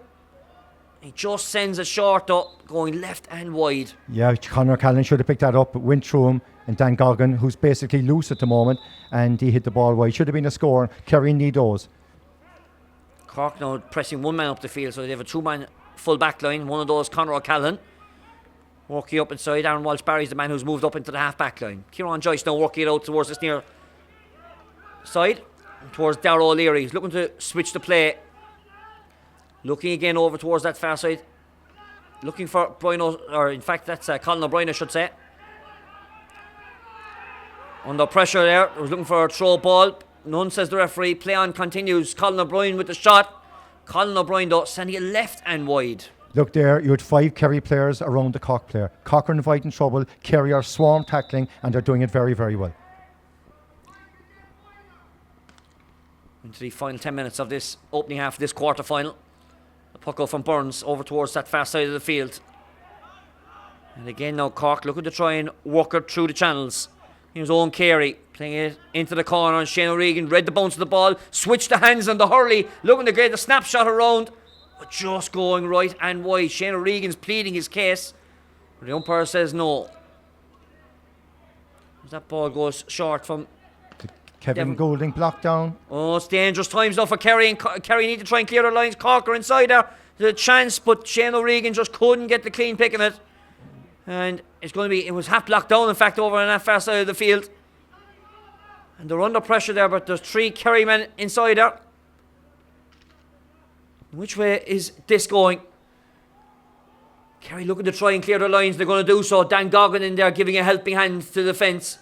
He just sends it short up, going left and wide. Yeah, Conor O'Callaghan should have picked that up, went through him. And Dan Goggin, who's basically loose at the moment, and he hit the ball wide. Should have been a score. Kerry need those. Cork now pressing one man up the field, so they have a 2-man full back line. One of those, Conor O'Callaghan, working up inside. Aaron Walsh-Barry's the man who's moved up into the half back line. Kieran Joyce now working it out towards this near side, towards Darragh O'Leary. He's looking to switch the play. Looking again over towards that far side. Looking for Brian or in fact that's Colin O'Brien, I should say. Under pressure there. I was looking for a throw ball. None, says the referee. Play on continues. Colin O'Brien with the shot. Colin O'Brien though sending it left and wide. Look there, you had 5 Kerry players around the Cork player. Cork are inviting trouble. Kerry are swarm tackling and they're doing it very, very well. Into the final 10 minutes of this opening half of this quarter final. The puck out from Burns over towards that far side of the field. And again now Cork looking to try and work it through the channels. Here's Owen Carey playing it into the corner, and Shane O'Regan read the bounce of the ball, switched the hands on the hurley, looking to get the snapshot around, but just going right and wide. Shane O'Regan's pleading his case, but the umpire says no. As that ball goes short from Kevin Goulding blocked down. Oh, it's dangerous times now for Kerry, and Kerry need to try and clear their lines. Cork are inside there. There's a chance, but Shane O'Regan just couldn't get the clean pick of it. And it's going to be, it was half blocked down, in fact, over on that far side of the field. And they're under pressure there, but there's 3 Kerry men inside there. Which way is this going? Kerry looking to try and clear their lines. They're going to do so. Dan Goggin in there giving a helping hand to the defence.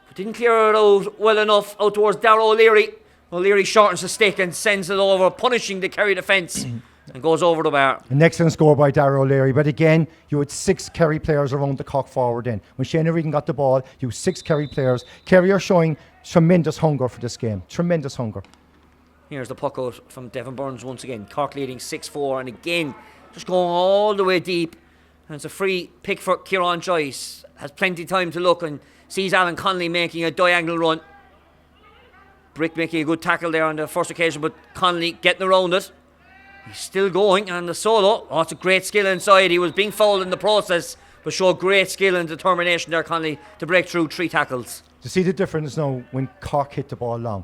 But didn't clear it out well enough out towards Darragh O'Leary. O'Leary shortens the stick and sends it over, punishing the Kerry defence. And goes over the bar. An excellent score by Darragh O'Leary. But again, you had 6 Kerry players around the Cork forward then. When Shane O'Regan got the ball, you had 6 Kerry players. Kerry are showing tremendous hunger for this game. Tremendous hunger. Here's the puck out from Devon Burns once again. Cork leading 6-4. And again, just going all the way deep. And it's a free pick for Kieran Joyce. Has plenty of time to look and sees Alan Connolly making a diagonal run. Brick making a good tackle there on the first occasion, but Connolly getting around it. He's still going on the solo. Oh, it's a great skill inside. He was being fouled in the process, but showed great skill and determination there, Connolly, to break through 3 tackles. To see the difference now when Cork hit the ball long.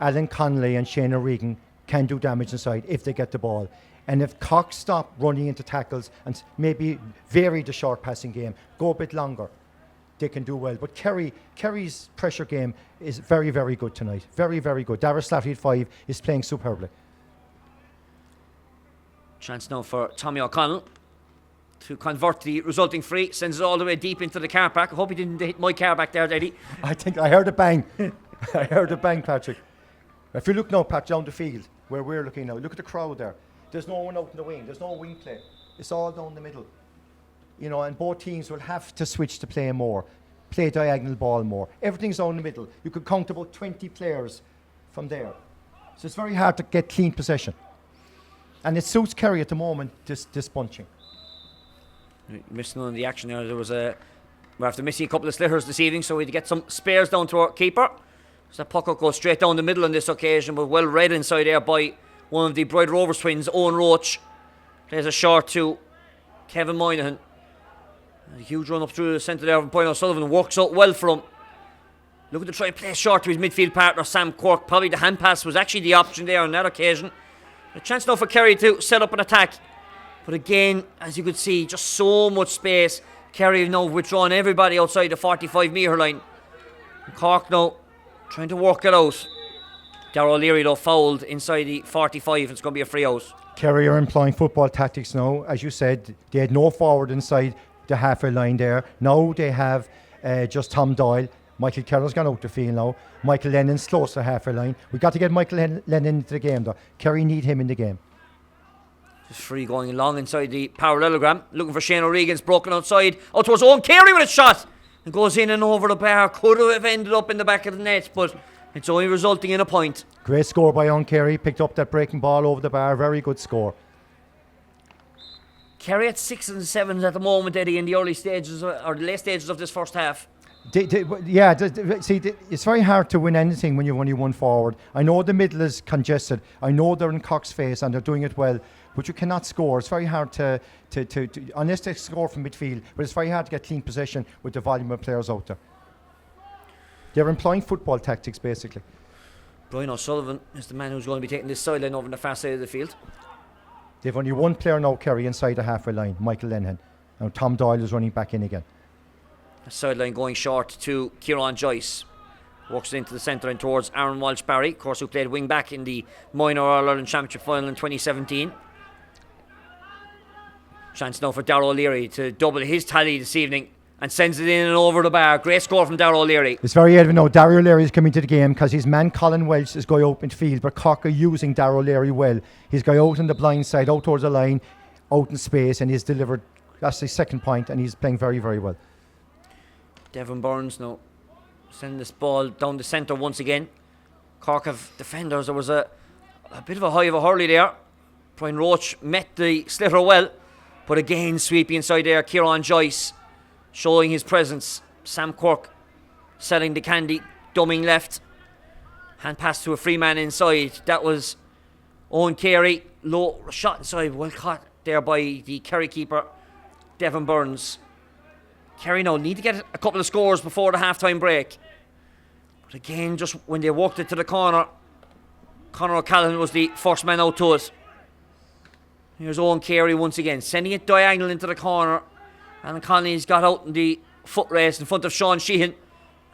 Alan Connolly and Shane O'Regan can do damage inside if they get the ball. And if Cork stop running into tackles and maybe vary the short passing game, go a bit longer, they can do well. But Kerry's pressure game is very, very good tonight. Very, very good. Darragh Slattery at 5 is playing superbly. Chance now for Tommy O'Connell to convert the resulting free. Sends it all the way deep into the car park. I hope he didn't hit my car back there, did he? I think I heard a bang. I heard a bang, Patrick. If you look now, Pat, down the field where we're looking now, look at the crowd there. There's no one out in the wing. There's no wing play. It's all down the middle. you know, and both teams will have to switch to play more, play diagonal ball more. Everything's down the middle. You could count about 20 players from there. So it's very hard to get clean possession. And it suits Kerry at the moment, this bunching. Missing on the action there. We're after missing a couple of slitters this evening, so we had to get some spares down to our keeper. So that puck goes straight down the middle on this occasion, but well read inside there by one of the Bride Rovers twins, Owen Roach. Plays a short to Kevin Moynihan. A huge run up through the centre there from Brian O'Sullivan. Works out well for him. Looking to try and play short to his midfield partner, Sam Cork. Probably the hand pass was actually the option there on that occasion. A chance now for Kerry to set up an attack. But again, as you could see, just so much space. Kerry have now withdrawn everybody outside the 45 metre line. And Cork now trying to work it out. Darragh O'Leary though fouled inside the 45. It's going to be a free out. Kerry are employing football tactics now. As you said, they had no forward inside the halfway line there. Now they have just Tom Doyle. Michael Keller's gone out the field now. Michael Lennon's close to halfway line. We've got to get Michael Lennon into the game though. Kerry need him in the game. Just free going along inside the parallelogram. Looking for Shane O'Regan's broken outside. Out towards Owen Kerry with a shot. And goes in and over the bar. Could have ended up in the back of the net, but it's only resulting in a point. Great score by Owen Kerry. Picked up that breaking ball over the bar. Very good score. Kerry at 6 and 7 at the moment, Eddie, in the early stages or the late stages of this first half. It's very hard to win anything when you've only one forward. I know the middle is congested. I know they're in Cox's face and they're doing it well, but you cannot score. It's very hard to unless they score from midfield, but it's very hard to get clean possession with the volume of players out there. They're employing football tactics, basically. Brian O'Sullivan is the man who's going to be taking this sideline over on the far side of the field. They've only one player now, Kerry, inside the halfway line, Michael Lennon. Now Tom Doyle is running back in again. Sideline going short to Kieran Joyce. Works it into the centre and towards Aaron Walsh-Barry, of course, who played wing back in the Minor All-Ireland Championship final in 2017. Chance now for Darragh O'Leary to double his tally this evening and sends it in and over the bar. Great score from Darragh O'Leary. It's very evident now Darragh O'Leary is coming to the game because his man Colin Welch is going out in field, but Cork are using Darragh O'Leary well. He's going out on the blind side, out towards the line, out in space, and he's delivered. That's his second point, and he's playing very, very well. Devon Burns now sending this ball down the centre once again. Cork have defenders. There was a bit of a high of a hurley there. Brian Roach met the slitter well, but again sweeping inside there. Kieran Joyce showing his presence. Sam Cork selling the candy, dumming left. Hand pass to a free man inside. That was Owen Carey. Low shot inside, well caught there by the Kerry keeper, Devon Burns. Kerry now need to get a couple of scores before the half-time break. But again, just when they walked it to the corner, Conor O'Callaghan was the first man out to it. Here's Owen Carey once again, sending it diagonal into the corner. Alan Connolly's got out in the foot race in front of Sean Sheehan.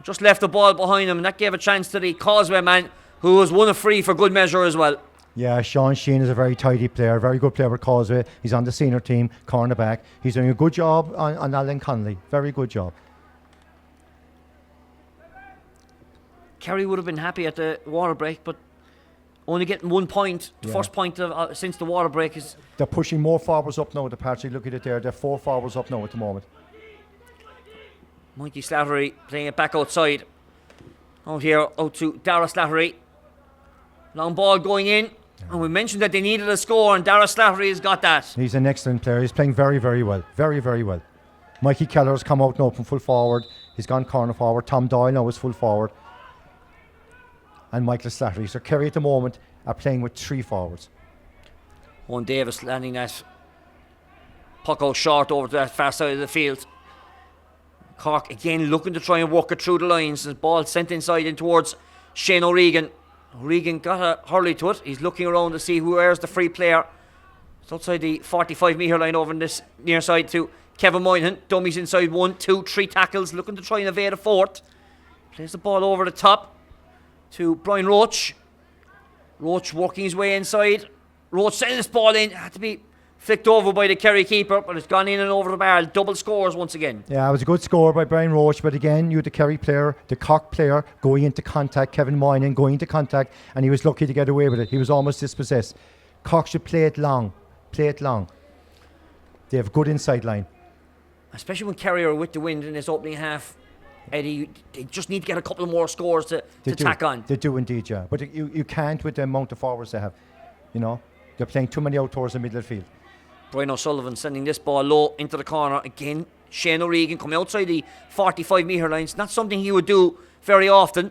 Just left the ball behind him, and that gave a chance to the Causeway man, who was won a free for good measure as well. Yeah, Sean Sheehan is a very tidy player, very good player with Causeway. He's on the senior team, cornerback. He's doing a good job on Alan Connolly. Very good job. Kerry would have been happy at the water break, but only getting 1 point. The first point of, since the water break is... They're pushing more forwards up now, the Patrick. Look at it there. They're 4 forwards up now at the moment. Mikey Slattery playing it back outside. Out here, out to Darragh Slattery. Long ball going in. And we mentioned that they needed a score, and Darragh Slattery has got that. He's an excellent player. He's playing very, very well. Very, very well. Mikey Keller's come out now from full forward. He's gone corner forward. Tom Doyle now is full forward. And Michael Slattery. So Kerry at the moment are playing with 3 forwards. Owen Davis landing that puck out short over to that far side of the field. Cork again looking to try and work it through the lines. The ball sent inside in towards Shane O'Regan. O'Regan got a hurley to it. He's looking around to see where's the free player. It's outside the 45 metre line over in this near side to Kevin Moynihan. Dummies inside 1, 2, 3 tackles, looking to try and evade a fourth. Plays the ball over the top to Brian Roach. Roach working his way inside. Roach sends this ball in. Had to be flicked over by the Kerry keeper, but it's gone in and over the bar. Double scores once again. Yeah, it was a good score by Brian Roach, but again, you had the Kerry player, the Cork player going into contact, Kevin Moynihan going into contact, and he was lucky to get away with it. He was almost dispossessed. Cork should play it long. Play it long. They have good inside line. especially when Kerry are with the wind in this opening half. Eddie, they just need to get a couple more scores to tack on. They do indeed, yeah. But you can't with the amount of forwards they have. You know, they're playing too many out towards the middle of the field. Brian O'Sullivan sending this ball low into the corner. Again, Shane O'Regan coming outside the 45-metre lines. Not something he would do very often.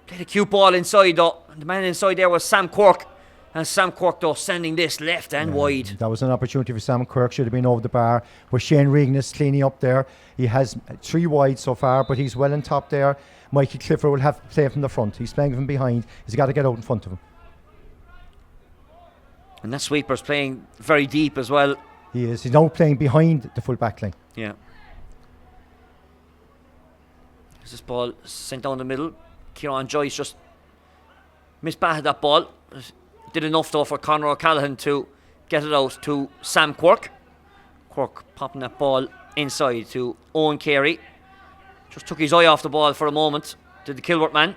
Played a cute ball inside though. And the man inside there was Sam Quirk. And Sam Quirk though sending this left and wide. That was an opportunity for Sam Quirk. Should have been over the bar. But Shane Regan is cleaning up there. He has 3 wide so far, but he's well on top there. Mikey Clifford will have to play from the front. He's playing from behind. He's got to get out in front of him. And that sweeper's playing very deep as well. He is. He's now playing behind the full back line. Yeah. There's this ball sent down the middle. Kieran Joyce just misbatted that ball. Did enough though for Conor O'Callaghan to get it out to Sam Quirk. Quirk popping that ball inside to Owen Kerry. Just took his eye off the ball for a moment. Did the Kilworth man.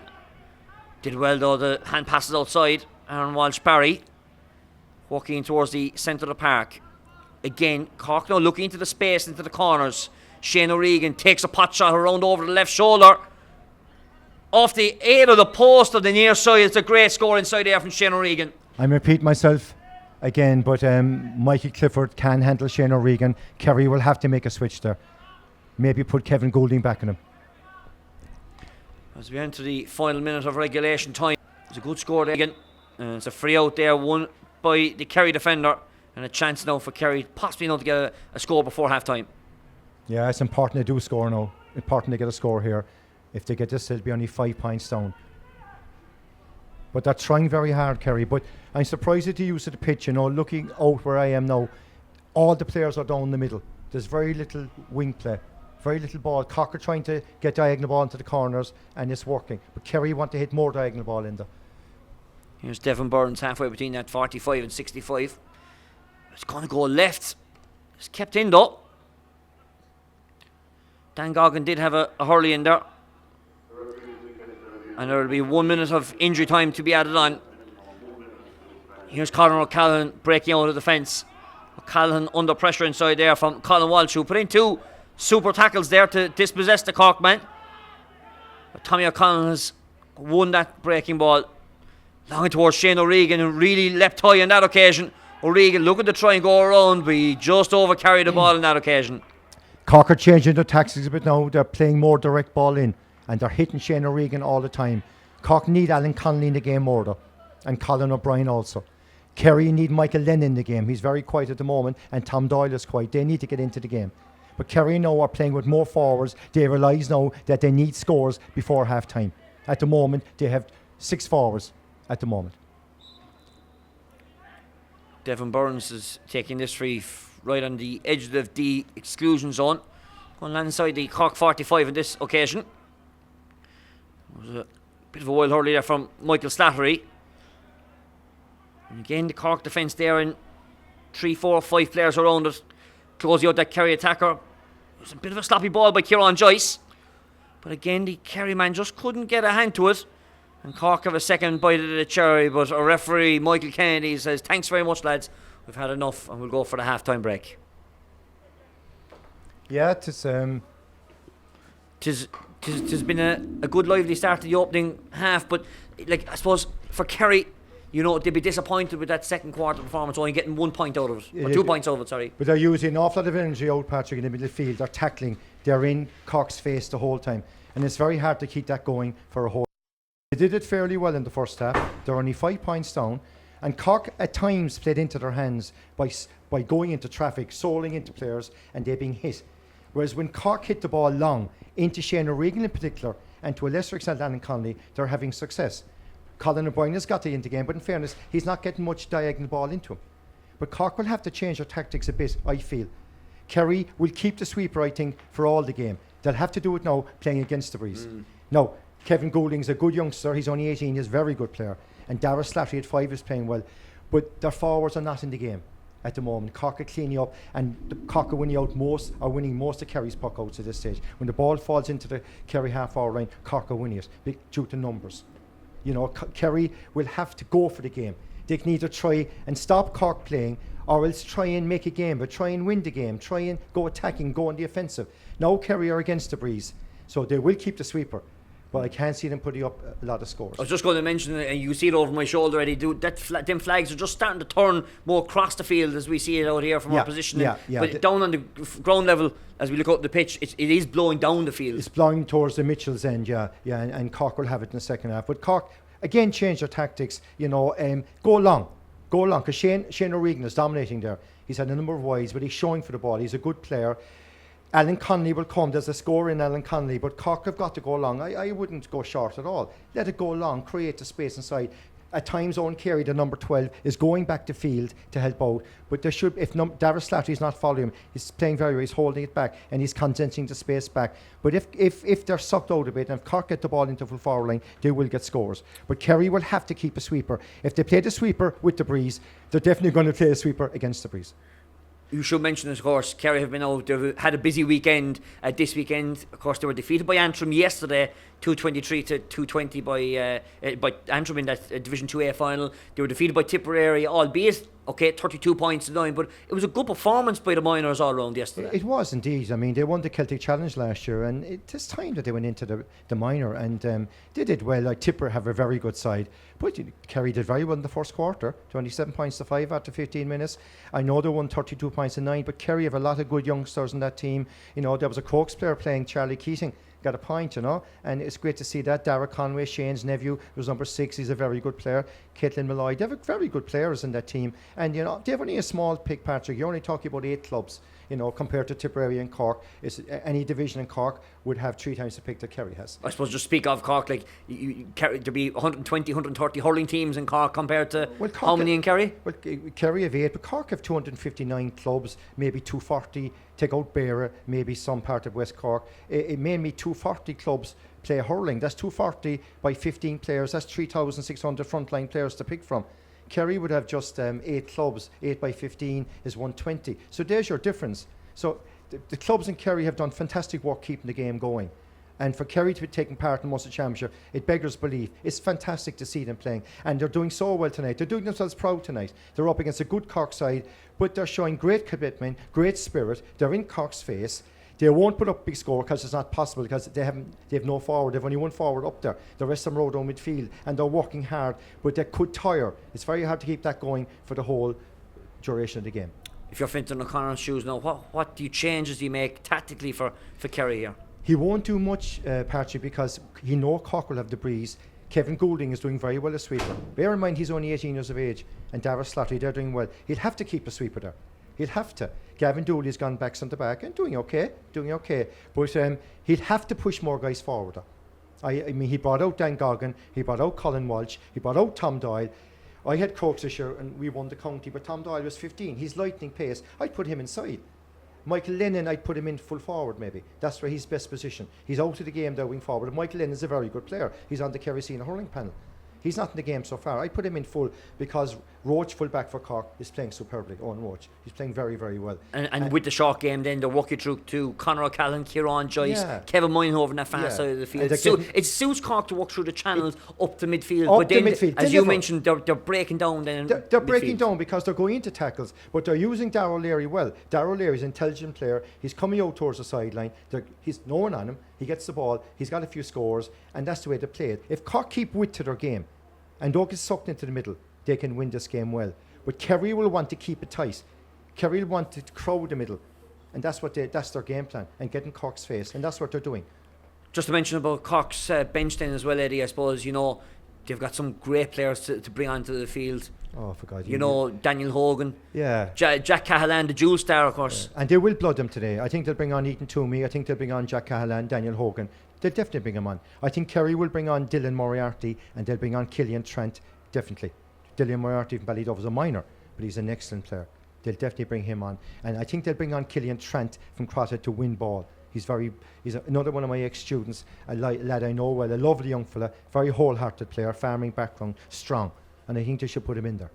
Did well though, the hand passes outside. Aaron Walsh-Barry walking towards the centre of the park. Again, Cork now looking into the space, into the corners. Shane O'Regan takes a pot shot around over the left shoulder. Off the 8 of the post of the near side. It's a great score inside there from Shane O'Regan. I'm repeating myself again, but Mikey Clifford can handle Shane O'Regan. Kerry will have to make a switch there. Maybe put Kevin Goulding back on him. As we enter the final minute of regulation time, it's a good score there again. It's a free out there, won by the Kerry defender, and a chance now for Kerry possibly not to get a score before half time. Yeah, it's important to do score now. Important to get a score here. If they get this, they'll be only 5 points down. But they're trying very hard, Kerry. But I'm surprised at the use of the pitch. You know, looking out where I am now, all the players are down the middle. There's very little wing play, very little ball. Cork are trying to get diagonal ball into the corners, and it's working. But Kerry want to hit more diagonal ball in there. Here's Devon Burns halfway between that 45 and 65. It's going to go left. It's kept in though. Dan Goggin did have a hurley in there. And there will be 1 minute of injury time to be added on. Here's Conor O'Callaghan breaking out of the fence. O'Callaghan under pressure inside there from Colin Walsh, who put in 2 super tackles there to dispossess the Cork man. But Tommy O'Connell has won that breaking ball. Long towards Shane O'Regan, who really leapt high on that occasion. O'Regan looking to try and go around, but he just overcarried the ball on that occasion. Cork are changing their tactics a bit now. They're playing more direct ball in, and they're hitting Shane O'Regan all the time. Cork need Alan Connolly in the game more though, and Colin O'Brien also. Kerry need Michael Lennon in the game. He's very quiet at the moment, and Tom Doyle is quiet. They need to get into the game. But Kerry now are playing with more forwards. They realise now that they need scores before half time. At the moment, they have 6 forwards at the moment. Devon Burns is taking this free right on the edge of the exclusion zone. Going to land inside the Cork 45 on this occasion. There was a bit of a wild hurley there from Michael Slattery. And again, the Cork defence there in 3, 4, 5 players around it. Closing out that Kerry attacker. It was a bit of a sloppy ball by Kieran Joyce. But again, the Kerry man just couldn't get a hand to it. And Cork have a second bite of the cherry, but our referee, Michael Kennedy, says, thanks very much, lads. We've had enough, and we'll go for the half-time break. Yeah, it's Tis been a good lively start to the opening half, but like I suppose for Kerry, you know, they'd be disappointed with that second quarter performance, only getting 1 point out of it, or 2 points out of it, sorry. But they're using an awful lot of energy out, Patrick, in the middle field. They're tackling. They're in Cork's face the whole time. And it's very hard to keep that going for a whole. They did it fairly well in the first half. They're only 5 points down. And Cork at times played into their hands by going into traffic, soling into players, and they being hit. Whereas when Cork hit the ball long, into Shane O'Regan in particular, and to a lesser extent Alan Connolly, they're having success. Colin O'Brien has got into the game, but in fairness, he's not getting much diagonal ball into him. But Cork will have to change their tactics a bit, I feel. Kerry will keep the sweeper, I think, for all the game. They'll have to do it now, playing against the breeze. Now, Kevin Goulding's a good youngster. He's only 18. He's a very good player. And Dara Slattery at 5 is playing well. But their forwards are not in the game at the moment. Cork are cleaning up, and the Cork are winning most of Kerry's puck outs at this stage. When the ball falls into the Kerry half-hour line, Cork are winning it due to numbers. You know, Kerry will have to go for the game. They can either try and stop Cork playing, or else try and make a game, but try and win the game, try and go attacking, go on the offensive. Now Kerry are against the breeze, so they will keep the sweeper, but I can't see them putting up a lot of scores. I was just going to mention, and you see it over my shoulder already, them flags are just starting to turn more across the field as we see it out here from our position. But down on the ground level, as we look out the pitch, it is blowing down the field. It's blowing towards the Mitchell's end, and Cork will have it in the second half. But Cork, again, change their tactics, go long, because Shane O'Regan is dominating there. He's had a number of wides, but he's showing for the ball. He's a good player. Alan Connolly will come. There's a score in Alan Connolly, but Cork have got to go long. I wouldn't go short at all. Let it go long, create the space inside. At times, Owen Kerry, the number 12, is going back to field to help out. But there should, if Dara Slattery is not following him, he's playing very well, he's holding it back and he's condensing the space back. But if they're sucked out a bit and if Cork get the ball into full forward line, they will get scores. But Kerry will have to keep a sweeper. If they play the sweeper with the breeze, they're definitely going to play a sweeper against the breeze. You should mention, of course, Kerry have been out. They've had a busy weekend. This weekend, of course, they were defeated by Antrim yesterday, 223 to 220 by Antrim in that Division 2A final. They were defeated by Tipperary, albeit 32 points to 9, but it was a good performance by the Miners all round yesterday. It was indeed. I mean, they won the Celtic Challenge last year, and it's time that they went into the minor, and they did well. Like Tipper have a very good side, but Kerry did very well in the first quarter, 27 points to 5 after 15 minutes. I know they won 32 points to 9, but Kerry have a lot of good youngsters in that team. There was a Corks player playing, Charlie Keating, got a point, and it's great to see that. Dara Conway, Shane's nephew, who's number 6, he's a very good player. Caitlin Malloy, they have very good players in that team, and they have only a small pick, Patrick. You're only talking about 8 clubs, compared to Tipperary and Cork. Any division in Cork would have 3 times the pick that Kerry has. I suppose just speak of Cork, like there'd be 120, 130 hurling teams in Cork compared to how many in Kerry? Well, Kerry have 8, but Cork have 259 clubs, maybe 240. Take out Beara, maybe some part of West Cork. It made me 240 clubs play hurling. That's 240 by 15 players. That's 3,600 frontline players to pick from. Kerry would have just 8 clubs. 8 by 15 is 120. So there's your difference. So the clubs in Kerry have done fantastic work keeping the game going. And for Kerry to be taking part in Munster Championship, it beggars belief. It's fantastic to see them playing. And they're doing so well tonight. They're doing themselves proud tonight. They're up against a good Cork side, but they're showing great commitment, great spirit. They're in Cork's face. They won't put up big score because it's not possible, because they have no forward. They've only one forward up there. The rest of them rode on midfield, and they're working hard, but they could tire. It's very hard to keep that going for the whole duration of the game. If you're Fintan O'Connor's shoes now, what changes do you make tactically for Kerry here? He won't do much, Patrick, because he knows Cork will have the breeze. Kevin Goulding is doing very well as sweeper. Bear in mind he's only 18 years of age, and Dara Slattery, they're doing well. He'll have to keep a sweeper there. He'll have to. Gavin Dooley's gone back centre back and doing okay. But he'll have to push more guys forward. I mean, he brought out Dan Goggin, he brought out Colin Walsh, he brought out Tom Doyle. I had Crokes this year and we won the county, but Tom Doyle was 15. He's lightning pace. I'd put him inside. Michael Lennon, I'd put him in full forward maybe. That's where his best position. He's out of the game there wing forward. And Michael Lennon is a very good player. He's on the Kerry Senior hurling panel. He's not in the game so far. I put him in full because Roach, full back for Cork, is playing superbly. Owen Roach. He's playing very, very well. And with the short game then, they'll walk you through to Conor O'Callaghan, Kieran Joyce, Kevin Moynihan on that far side of the field. So it suits Cork to walk through the channels up to midfield. As you mentioned, they're breaking down then. They're breaking down because they're going into tackles, but they're using Darragh O'Leary well. Darragh O'Leary's an intelligent player. He's coming out towards the sideline. He's no one on him. He gets the ball. He's got a few scores, and that's the way they play it. If Cork keep wit to their game and don't get sucked into the middle, they can win this game well. But Kerry will want to keep it tight. Kerry will want to crowd the middle, and that's their game plan, and get in Cork's face, and that's what they're doing. Just to mention about Cork's bench then as well, Eddie, I suppose, they've got some great players to bring onto the field. Oh, for God. Daniel Hogan. Yeah. Jack Cahalan, the dual star, of course. Yeah. And they will blood them today. I think they'll bring on Ethan Toomey. I think they'll bring on Jack Cahalan, Daniel Hogan. They'll definitely bring him on. I think Kerry will bring on Dylan Moriarty, and they'll bring on Killian Trent, definitely. Dylan Moriarty from Ballydove is a minor, but he's an excellent player. They'll definitely bring him on. And I think they'll bring on Killian Trent from Crotta to win ball. He's another one of my ex-students, a lad I know well, a lovely young fella, very wholehearted player, farming background, strong. And I think they should put him in there.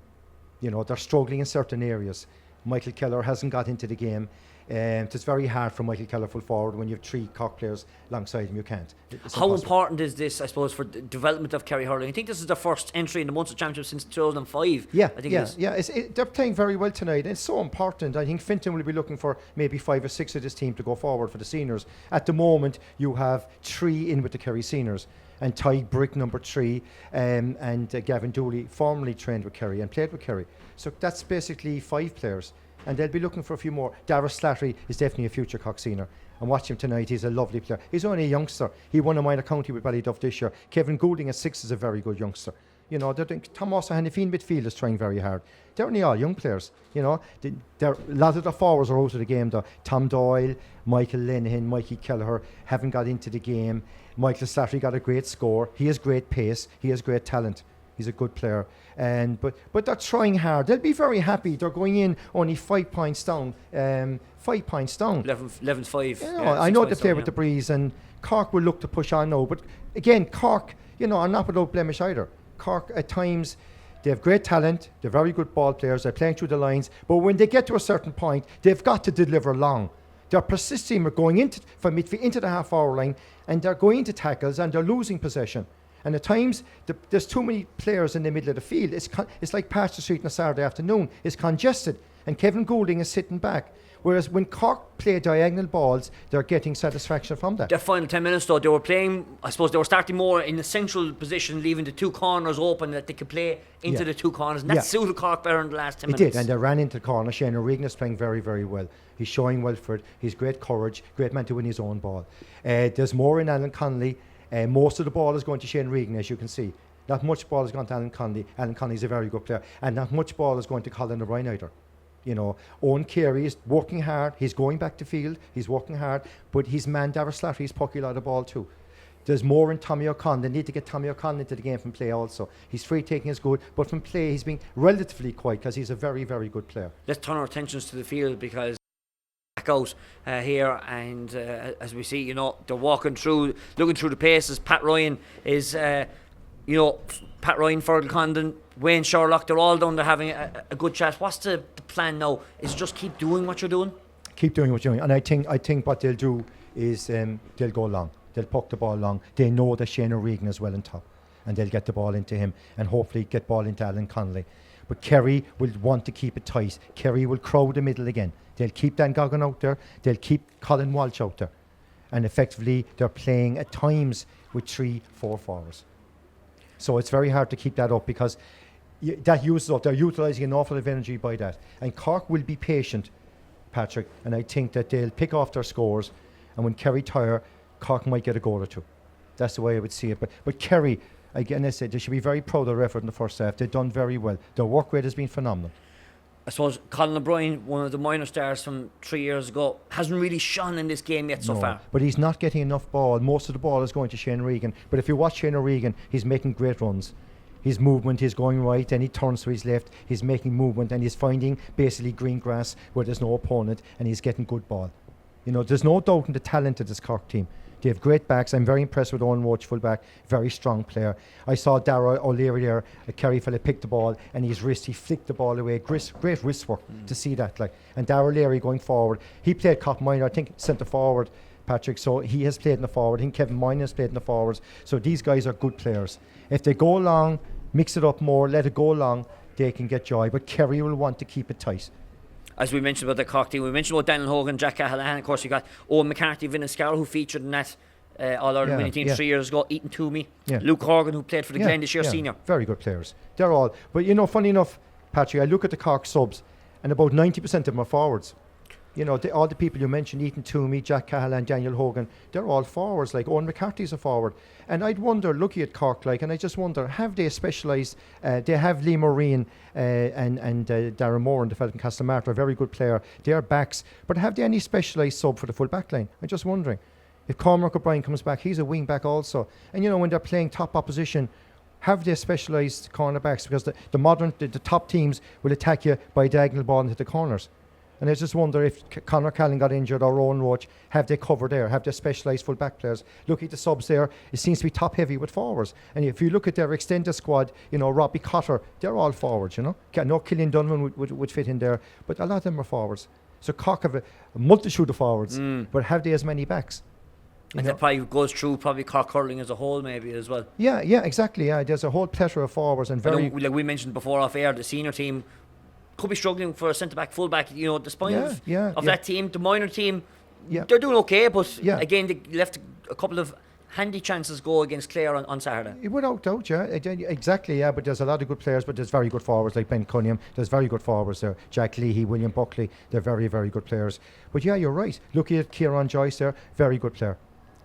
They're struggling in certain areas. Michael Keller hasn't got into the game. It's very hard for Michael Keller full forward when you have 3 Cork players alongside him. You can't. It's How impossible. important is this, I suppose, for the development of Kerry hurling? I think this is their first entry in the Munster Championship since 2005. Yeah, I think it is. they're playing very well tonight. It's so important. I think Finton will be looking for maybe 5 or 6 of this team to go forward for the seniors. At the moment, you have 3 in with the Kerry seniors. And Ty Brick, number 3, and Gavin Dooley, formerly trained with Kerry and played with Kerry. So that's basically 5 players. And they'll be looking for a few more. Dara Slattery is definitely a future Cork senior. And watch him tonight, he's a lovely player. He's only a youngster. He won a minor county with Ballyduff this year. Kevin Goulding at 6 is a very good youngster. You know, Tom O'Sullivan midfield is trying very hard. They're only all young players. You know, a lot of the forwards are out of the game though. Tom Doyle, Michael Linehan, Mikey Kelleher haven't got into the game. Michael Slattery got a great score. He has great pace. He has great talent. He's a good player. But they're trying hard. They'll be very happy. They're going in only 5 points down. 5 points down. 11-5. You know, I know they play with the breeze, and Cork will look to push on now. But again, Cork, you know, are not without blemish either. Cork, at times, they have great talent. They're very good ball players. They're playing through the lines. But when they get to a certain point, they've got to deliver long. They're persisting. We're going into the half-hour line, and they're going into tackles, and they're losing possession. And at times, there's too many players in the middle of the field. It's like Pastor Street on a Saturday afternoon. It's congested, and Kevin Goulding is sitting back. Whereas when Cork play diagonal balls, they're getting satisfaction from that. The final 10 minutes, though, they were playing, I suppose they were starting more in the central position, leaving the 2 corners open, that they could play into the 2 corners. And that suited Cork better in the last 10 minutes. It did, and they ran into the corner. Shane O'Regan is playing very, very well. He's showing well for it. He's great courage, great man to win his own ball. There's more in Alan Connolly. Most of the ball is going to Shane Regan, as you can see. Not much ball has gone to Alan Connolly. Alan Connolly is a very good player. And not much ball is going to Colin O'Brien either. You know, Owen Kerry is working hard. He's going back to field. He's working hard. But his man, Dara Slattery, is pucking a lot of ball too. There's more in Tommy O'Connell. They need to get Tommy O'Connell into the game from play also. His free taking is good, but from play he's been relatively quiet because he's a very, very good player. Let's turn our attentions to the field, because back out here, and as we see, you know, they're walking through, looking through the paces. Pat Ryan is, Pat Ryan, Fergal Condon, Wayne Sherlock, they're all down there having a good chat. What's the plan now? Is it just keep doing what you're doing? Keep doing what you're doing. And I think what they'll do is they'll go long. They'll puck the ball long. They know that Shane O'Regan is well on top, and they'll get the ball into him and hopefully get ball into Alan Connolly. But Kerry will want to keep it tight. Kerry will crowd the middle again. They'll keep Dan Goggin out there. They'll keep Colin Walsh out there. And effectively, they're playing at times with 3-4 forwards. So it's very hard to keep that up, because that uses up. They're utilising an awful lot of energy by that. And Cork will be patient, Patrick, and I think that they'll pick off their scores. And when Kerry tire, Cork might get a goal or two. That's the way I would see it. But Kerry, again, I said, they should be very proud of their effort in the first half. They've done very well. Their work rate has been phenomenal. I suppose Colin O'Brien, one of the minor stars from 3 years ago, hasn't really shone in this game yet so far. But he's not getting enough ball. Most of the ball is going to Shane Regan. But if you watch Shane O'Regan, he's making great runs. His movement is going right, and he turns to his left. He's making movement, and he's finding basically green grass where there's no opponent, and he's getting good ball. You know, there's no doubt in the talent of this Cork team. They have great backs. I'm very impressed with Owen Roach, fullback, very strong player. I saw Dara O'Leary there, a Kerry fella, picked the ball, and his wrist, he flicked the ball away. Great wrist work to see that. And Dara O'Leary going forward, he played Cork minor, I think centre forward, Patrick, so he has played in the forward. I think Kevin Moynihan has played in the forwards. So these guys are good players. If they go long, mix it up more, let it go long, they can get joy. But Kerry will want to keep it tight. As we mentioned about the Cork team, we mentioned about Daniel Hogan, Jack Cahalan. Of course, you got Owen McCarthy, Vinny Scarrow, who featured in that All-Ireland winning team 3 years ago. Ethan Toomey, Luke Horgan, who played for the Glen this year, senior. Very good players. They're all. But you know, funny enough, Patrick, I look at the Cork subs, and about 90% of them are forwards. You know, all the people you mentioned, Ethan Toomey, Jack Cahalan, Daniel Hogan, they're all forwards. Like Owen McCarthy's a forward. And I'd wonder, looking at Cork, and I just wonder, have they specialised? They have Liam O'Reen and Darren Moore and the fellow from Castlemartyr, a very good player. They're backs. But have they any specialised sub for the full back line? I'm just wondering. If Cormac O'Brien comes back, he's a wing back also. And you know, when they're playing top opposition, have they specialised cornerbacks? Because the top teams will attack you by diagonal ball into the corners. And I just wonder if Conor Callan got injured or Rowan Roach, have they cover there? Have they specialised full back players? Look at the subs there. It seems to be top heavy with forwards. And if you look at their extended squad, Robbie Cotter, they're all forwards, No, Killian Donovan would fit in there, but a lot of them are forwards. So Cork have a multitude of forwards, but have they as many backs? And that probably goes through Cork hurling as a whole, maybe as well. Yeah, exactly. Yeah, there's a whole plethora of forwards and very. Like we mentioned before off air, the senior team could be struggling for a centre back, full back. The spine of that team, the minor team, they're doing okay, but again they left a couple of handy chances go against Clare on Saturday. Without doubt, exactly. Yeah, but there's a lot of good players, but there's very good forwards like Ben Cunningham. There's very good forwards there. Jack Leahy, William Buckley. They're very, very good players. But yeah, you're right. Look at Kieran Joyce there. Very good player.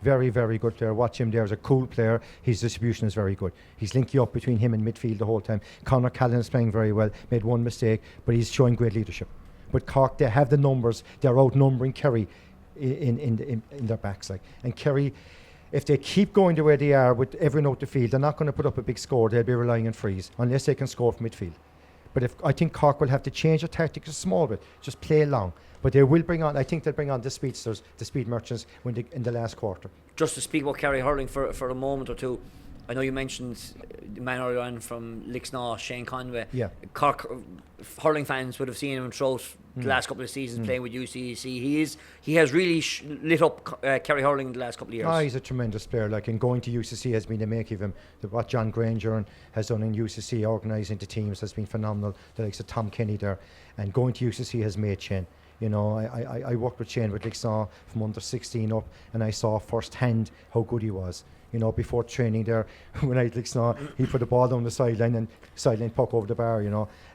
Very, very good player. Watch him there as a cool player. His distribution is very good. He's linking up between him and midfield the whole time. Conor Callan is playing very well. Made one mistake, but he's showing great leadership. But Cork, they have the numbers. They're outnumbering Kerry in their backs. And Kerry, if they keep going the way they are with everyone out the field, they're not going to put up a big score. They'll be relying on frees unless they can score from midfield. But I think Cork will have to change their tactics a small bit. Just play long. But they will bring on, I think they'll bring on the speedsters, the speed merchants in the last quarter. Just to speak about Kerry hurling for a moment or two, I know you mentioned the man earlier on from Lixnaw, Shane Conway. Yeah. Cork hurling fans would have seen him throughout the last couple of seasons playing with UCC. He has really lit up Kerry hurling in the last couple of years. He's a tremendous player. And going to UCC has been the make of him. What John Granger has done in UCC, organising the teams, has been phenomenal. The likes of Tom Kenny there, and going to UCC has made Shane. I worked with Shane with Lixnaw from under 16 up, and I saw firsthand how good he was. Before training there, when I had Lixnaw, he put the ball down the sideline and sideline puck over the bar,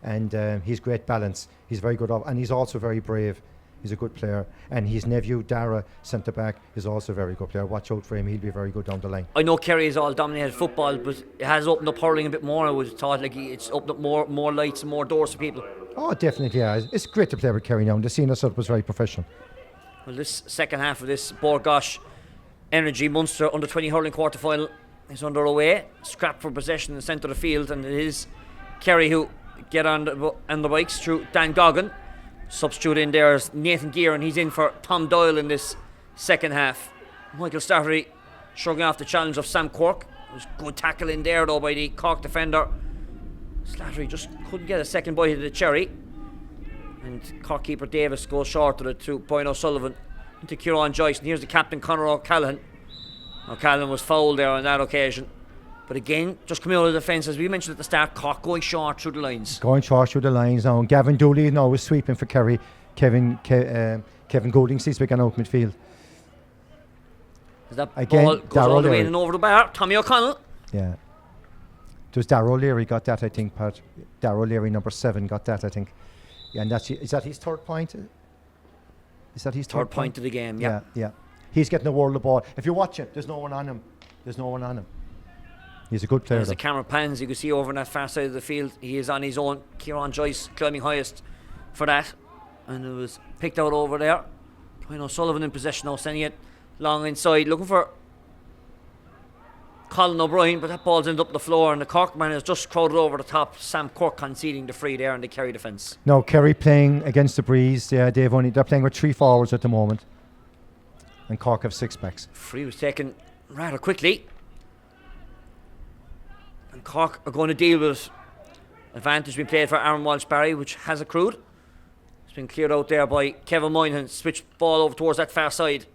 and he's great balance. He's very good, and he's also very brave. He's a good player, and his nephew Dara, centre back, is also a very good player. Watch out for him; he'll be very good down the line. I know Kerry has all dominated football, but it has opened up hurling a bit more. I would have thought it's opened up more lights and more doors for people. Oh, definitely, yeah. It's great to play with Kerry now, and the senior side was very professional. Well, this second half of this Bord Gáis Energy Munster under 20 hurling quarter final is underway. Scrap for possession in the centre of the field, and it is Kerry who get on the bikes through Dan Goggin. Substitute in there is Nathan Gear, and he's in for Tom Doyle in this second half. Michael Stafferty shrugging off the challenge of Sam Cork. It was good tackle in there though by the Cork defender. Slattery just couldn't get a second bite of the cherry, and Cork keeper Davis goes short of it to Brian O'Sullivan into Kieran Joyce, and here's the captain Conor O'Callaghan. O'Callaghan was fouled there on that occasion, but again just coming out of the defence, as we mentioned at the start, Cork going short through the lines. Going short through the lines now, and Gavin Dooley now is sweeping for Kerry. Kevin Goulding seems to be going out midfield. As that again, ball goes all the way in and over the bar, Tommy O'Connell. Yeah. It was Darragh O'Leary got that, I think, Pat. Darragh O'Leary, number 7, got that, I think. Yeah, and is that his third point? Is that his third point of the game? Yeah. Yeah. He's getting a whirl of ball. If you watch it, there's no one on him. He's a good player. As the camera pans, you can see over on that far side of the field, he is on his own. Kieran Joyce climbing highest for that, and it was picked out over there. Brian O'Sullivan in possession now, sending it long inside, looking for Colin O'Brien, but that ball's ended up the floor, and the Cork man has just crowded over the top. Sam Cork conceding the free there in the Kerry defence. No, Kerry playing against the breeze. Yeah, they're playing with 3 forwards at the moment, and Cork have 6 backs. Free was taken rather quickly, and Cork are going to deal with advantage being played for Aaron Walsh-Barry, which has accrued. It's been cleared out there by Kevin Moynihan. Switched ball over towards that far side.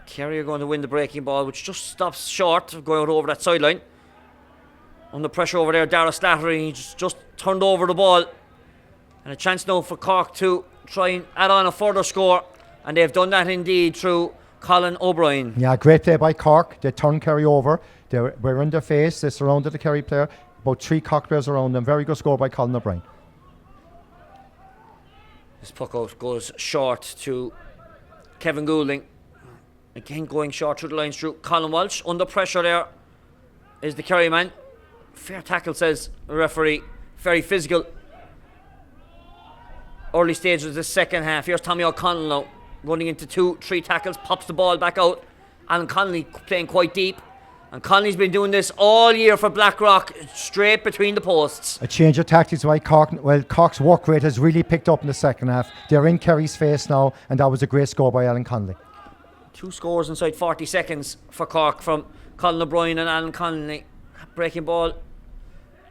Kerry are going to win the breaking ball, which just stops short of going out over that sideline. Under pressure over there, Dara Slattery, he just turned over the ball. And a chance now for Cork to try and add on a further score. And they've done that indeed through Colin O'Brien. Yeah, great play by Cork. They turned Kerry over. They were in their face. They surrounded the Kerry player. About 3 Cork players around them. Very good score by Colin O'Brien. This puck out goes short to Kevin Goulding. Again going short through the lines through Colin Walsh. Under pressure there is the Kerry man. Fair tackle, says the referee. Very physical. Early stages of the second half. Here's Tommy O'Connell now, running into 2-3 tackles, pops the ball back out. Alan Connolly playing quite deep. And Conley's been doing this all year for Blackrock, straight between the posts. A change of tactics by Cork. Well, Cork's work rate has really picked up in the second half. They're in Kerry's face now, and that was a great score by Alan Conley. 2 scores inside 40 seconds for Cork from Colin O'Brien and Alan Conley. Breaking ball.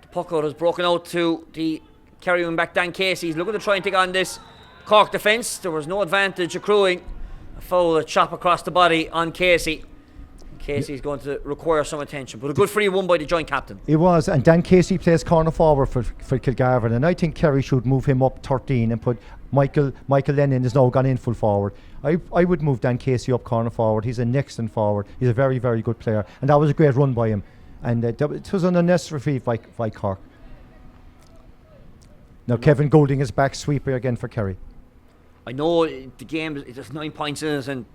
The puck out has broken out to the Kerry wing back Dan Casey. He's looking to try and take on this Cork defence. There was no advantage accruing. A foul, a chop across the body on Casey. Casey's going to require some attention, but a good free one by the joint captain. It was, and Dan Casey plays corner forward for Kilgarvan, and I think Kerry should move him up 13 and put Michael Lennon has now gone in full forward. I would move Dan Casey up corner forward. He's an excellent forward. He's a very, very good player, and that was a great run by him. And it was an unnecessary free by Cork. Now Kevin Goulding is back, sweeper again for Kerry. I know the game, there's 9 points in it, and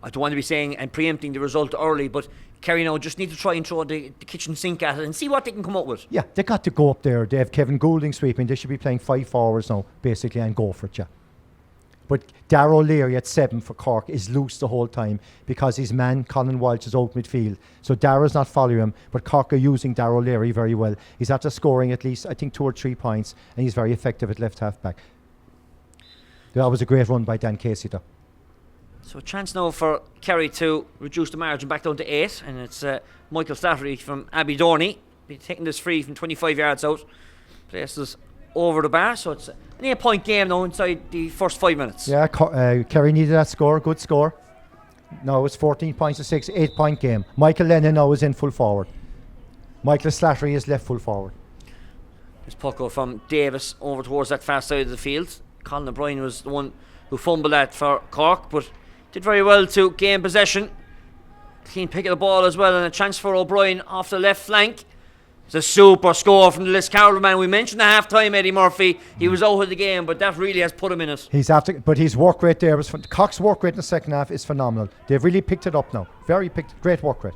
I don't want to be saying and preempting the result early, but Kerry now just need to try and throw the kitchen sink at it and see what they can come up with. Yeah, they got to go up there. They have Kevin Goulding sweeping. They should be playing 5 forwards now, basically, and go for it, yeah. But Darrow Leary at 7 for Cork is loose the whole time because his man, Colin Walsh, is out midfield. So Darrow's not following him, but Cork are using Darrow Leary very well. He's after scoring at least, I think, 2 or 3 points, and he's very effective at left half back. That was a great run by Dan Casey, though. So a chance now for Kerry to reduce the margin back down to 8, and it's Michael Slattery from Abbeydorney taking this free from 25 yards out. Places over the bar, so it's an 8-point game now inside the first 5 minutes. Yeah, Kerry needed that score, good score. Now it's 14 points to 6, 8-point game. Michael Lennon now is in full forward. Michael Slattery is left full forward. This puck out from Davis over towards that far side of the field. Colin O'Brien was the one who fumbled that for Cork, but did very well to gain possession. Clean pick of the ball as well, and a chance for O'Brien off the left flank. It's a super score from the Liscarroll man. We mentioned at half time Eddie Murphy. He was out of the game, but that really has put him in it. But his work rate there was Cork's work rate in the second half is phenomenal. They've really picked it up now. Great work rate.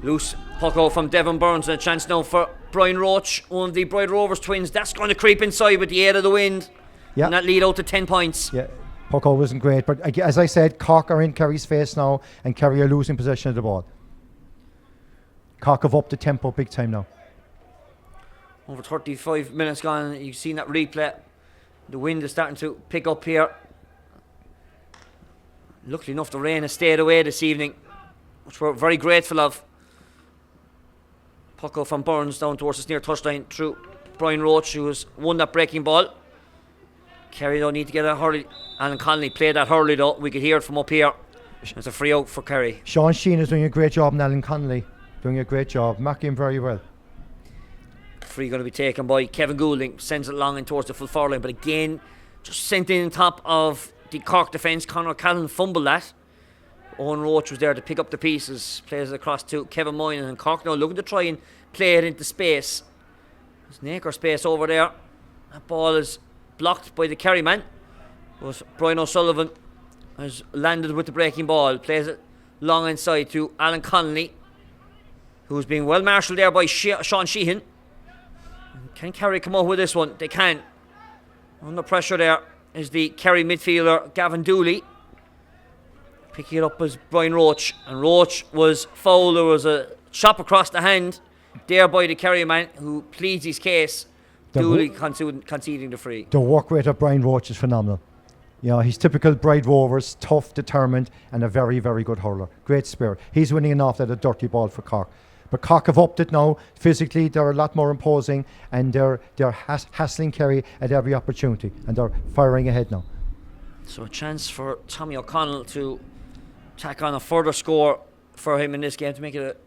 Loose puck out from Devon Burns, and a chance now for Brian Roach, one of the Bride Rovers twins. That's going to creep inside with the aid of the wind. Yeah. And that lead out to 10 points. Yeah. Pucko wasn't great, but as I said, Cork are in Kerry's face now, and Kerry are losing possession of the ball. Cork have upped the tempo big time now. Over 35 minutes gone, you've seen that replay. The wind is starting to pick up here. Luckily enough, the rain has stayed away this evening, which we're very grateful of. Pucko from Burns down towards the near touchline through Brian Roach, who has won that breaking ball. Kerry don't need to get a hurley. Alan Conley played that hurley though. We could hear it from up here. It's a free out for Kerry. Sean Sheen is doing a great job, and Alan Conley doing a great job, marking him very well. Free going to be taken by Kevin Goulding. Sends it long in towards the full forward line, but again, just sent in on top of the Cork defence. Conor Callan fumbled that. Owen Roach was there to pick up the pieces. Plays it across to Kevin Moynihan, and Cork now looking to try and play it into space. There's an acre space over there. That ball is blocked by the Kerry man. But Brian O'Sullivan has landed with the breaking ball. Plays it long inside to Alan Connolly, who's being well marshalled there by Sean Sheehan. Can Kerry come out with this one? They can. Under pressure there is the Kerry midfielder Gavin Dooley. Picking it up as Brian Roach, and Roach was fouled. There was a chop across the hand there by the Kerry man, who pleads his case. Dooley conceding the free. The work rate of Brian Roach is phenomenal. You know, he's typical Bride Rovers, tough, determined, and a very, very good hurler. Great spirit. He's winning enough at a dirty ball for Cork. But Cork have upped it now. Physically, they're a lot more imposing, and they're hassling Kerry at every opportunity, and they're firing ahead now. So a chance for Tommy O'Connell to tack on a further score for him in this game to make it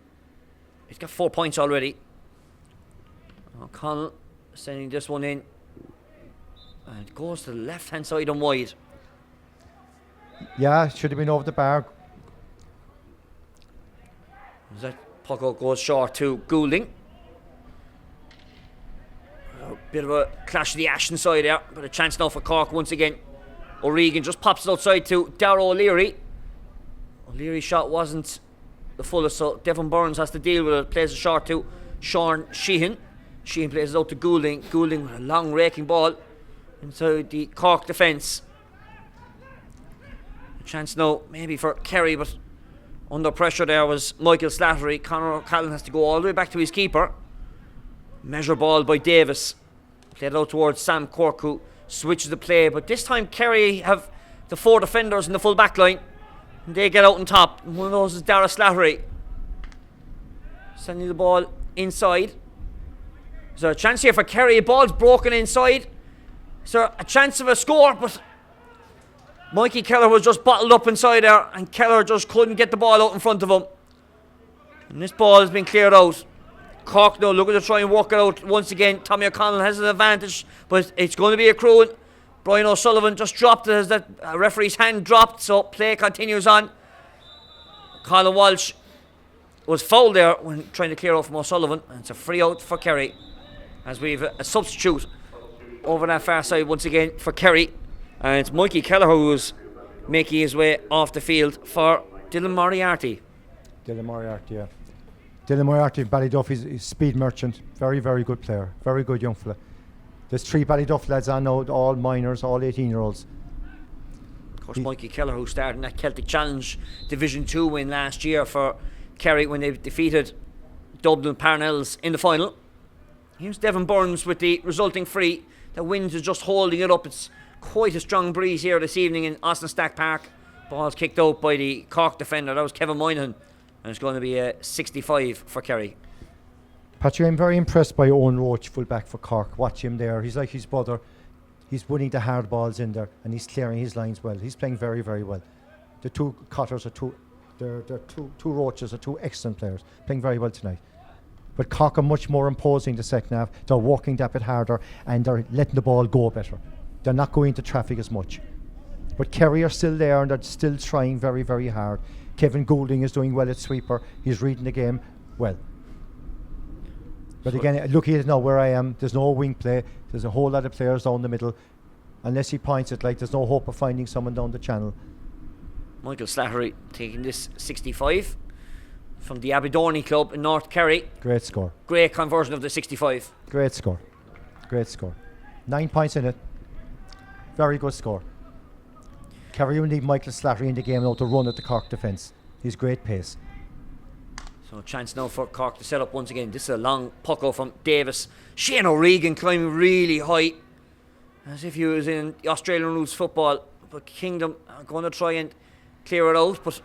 he's got 4 points already. O'Connell sending this one in, and it goes to the left hand side and wide. Yeah, should have been over the bar. That puck out goes short to Goulding. A bit of a clash of the Ashton side there, but a chance now for Cork once again. O'Regan just pops it outside to Darrow O'Leary. O'Leary's shot wasn't the fullest, so Devon Burns has to deal with it. Plays a short to Sean Sheehan. Sheehan plays it out to Goulding. Goulding with a long raking ball inside the Cork defence. A chance now maybe for Kerry, but Under pressure there was Michael Slattery. Conor O'Callaghan has to go all the way back to his keeper. Measure ball by Davis. Played out towards Sam Cork, who switches the play. But this time Kerry have the 4 defenders in the full back line. And they get out on top. And one of those is Dara Slattery. Sending the ball inside. Is there a chance here for Kerry? Ball's broken inside. Is there a chance of a score? But Mikey Keller was just bottled up inside there, and Keller just couldn't get the ball out in front of him. And this ball has been cleared out. Cork now looking to try and work it out once again. Tommy O'Connell has an advantage, but it's going to be accruing. Brian O'Sullivan just dropped it as that referee's hand dropped, so play continues on. Colin Walsh was fouled there when trying to clear out from O'Sullivan, and it's a free out for Kerry as we've a substitute over that far side once again for Kerry. And it's Mikey Kelleher who's making his way off the field for Dylan Moriarty. Dylan Moriarty, yeah. Dylan Moriarty of Ballyduff is speed merchant. Very, very good player. Very good young fella. There's 3 Ballyduff lads on now, all minors, all 18-year-olds. Of course, Mikey Kelleher, who started in that Celtic Challenge Division 2 win last year for Kerry when they defeated Dublin Parnells in the final. Here's Devon Burns with the resulting free. The wind is just holding it up. It's quite a strong breeze here this evening in Austin Stack Park. Ball's kicked out by the Cork defender. That was Kevin Moynihan. And it's going to be a 65 for Kerry. Patrick, I'm very impressed by Owen Roach, full-back for Cork. Watch him there. He's like his brother. He's winning the hard balls in there, and he's clearing his lines well. He's playing very, very well. The 2 Cotters are two Roaches are 2 excellent players, playing very well tonight. But Cork are much more imposing the second half. They're working that bit harder, and they're letting the ball go better. They're not going into traffic as much. But Kerry are still there, and they're still trying very, very hard. Kevin Goulding is doing well at sweeper. He's reading the game well. But so again, looking at it now where I am, there's no wing play. There's a whole lot of players down the middle. Unless he points it, like there's no hope of finding someone down the channel. Michael Slattery taking this 65 from the Aberdorney club in North Kerry. Great score. Great conversion of the 65. Great score. Great score. 9 points in it. Very good score. Kerry will need Michael Slattery in the game now to run at the Cork defence. He's great pace. So a chance now for Cork to set up once again. This is a long puck out from Davis. Shane O'Regan climbing really high, as if he was in the Australian rules football. But Kingdom are going to try and clear it out, but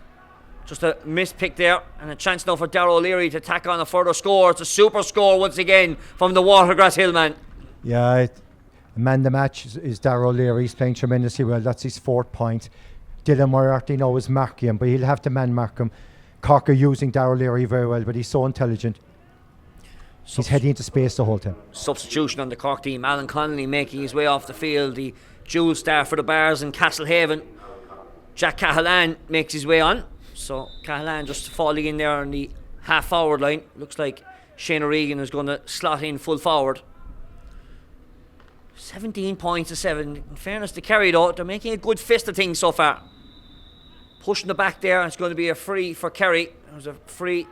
just a missed pick there, and a chance now for Darragh O'Leary to tack on a further score. It's a super score once again from the Watergrass Hillman. Yeah, man the match is Darragh O'Leary. He's playing tremendously well. That's his 4th point. Dylan Moriarty now is marking him, but he'll have to man mark him. Cork are using Darragh O'Leary very well, but he's so intelligent. He's heading into space the whole time. Substitution on the Cork team. Alan Connolly making his way off the field. The dual star for the Bars in Castlehaven. Jack Cahalan makes his way on. So Cahalan just falling in there on the half forward line. Looks like Shane O'Regan is going to slot in full forward. 17 points to 7. In fairness to Kerry though, they're making a good fist of things so far. Pushing the back there, it's going to be a free for Kerry. It was a free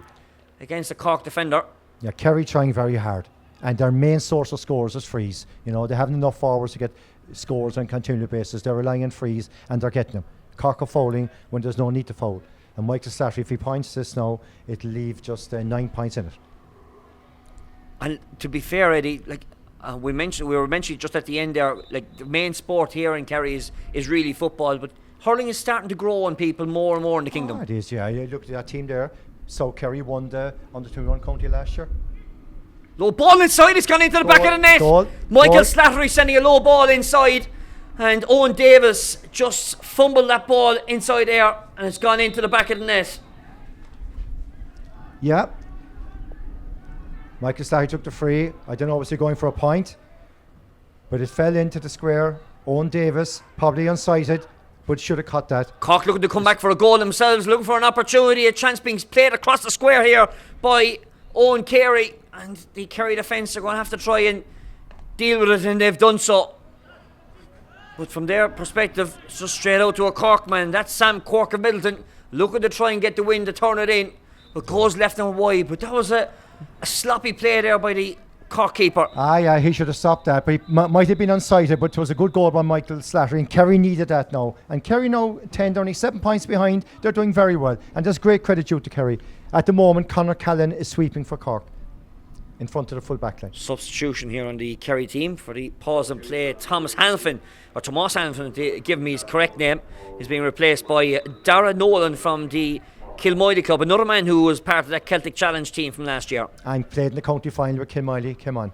against the Cork defender. Yeah, Kerry trying very hard, and their main source of scores is frees. You know, they haven't enough forwards to get scores on a continual basis. They're relying on frees, and they're getting them. Cork are fouling when there's no need to foul. And Michael Slattery, if he points this now, it'll leave just 9 points in it. And to be fair, Eddie, like we were mentioning just at the end there, like the main sport here in Kerry is really football, but hurling is starting to grow on people more and more in the Kingdom. Oh, it is, yeah. You look at that team there. So Kerry won the under-21 county last year. Low ball inside, it's gone into the back of the net. Michael Slattery sending a low ball inside, and Owen Davis just fumbled that ball inside there, and it's gone into the back of the net. Yeah. Michael Slattery took the free. I don't know, was he going for a point? But it fell into the square. Owen Davis, probably unsighted, but should have caught that. Cork looking to come back for a goal themselves, looking for an opportunity, a chance being played across the square here by Owen Carey, and the Kerry defence are going to have to try and deal with it, and they've done so. But from their perspective, it's just straight out to a Cork man. That's Sam Cork of Middleton looking to try and get the win to turn it in, but goes left and wide. But that was a sloppy play there by the Cork keeper. Yeah, he should have stopped that, but he might have been unsighted, but it was a good goal by Michael Slattery, and Kerry needed that now. And Kerry now 10, they're only 7 points behind. They're doing very well, and there's great credit due to Kerry. At the moment, Conor Callan is sweeping for Cork in front of the full back line. Substitution here on the Kerry team for the pause and play. Tomas Hanlon, to give me his correct name, is being replaced by Dara Nolan from the Kilmoily club, another man who was part of that Celtic Challenge team from last year. And played in the county final with Kilmoily. Come on.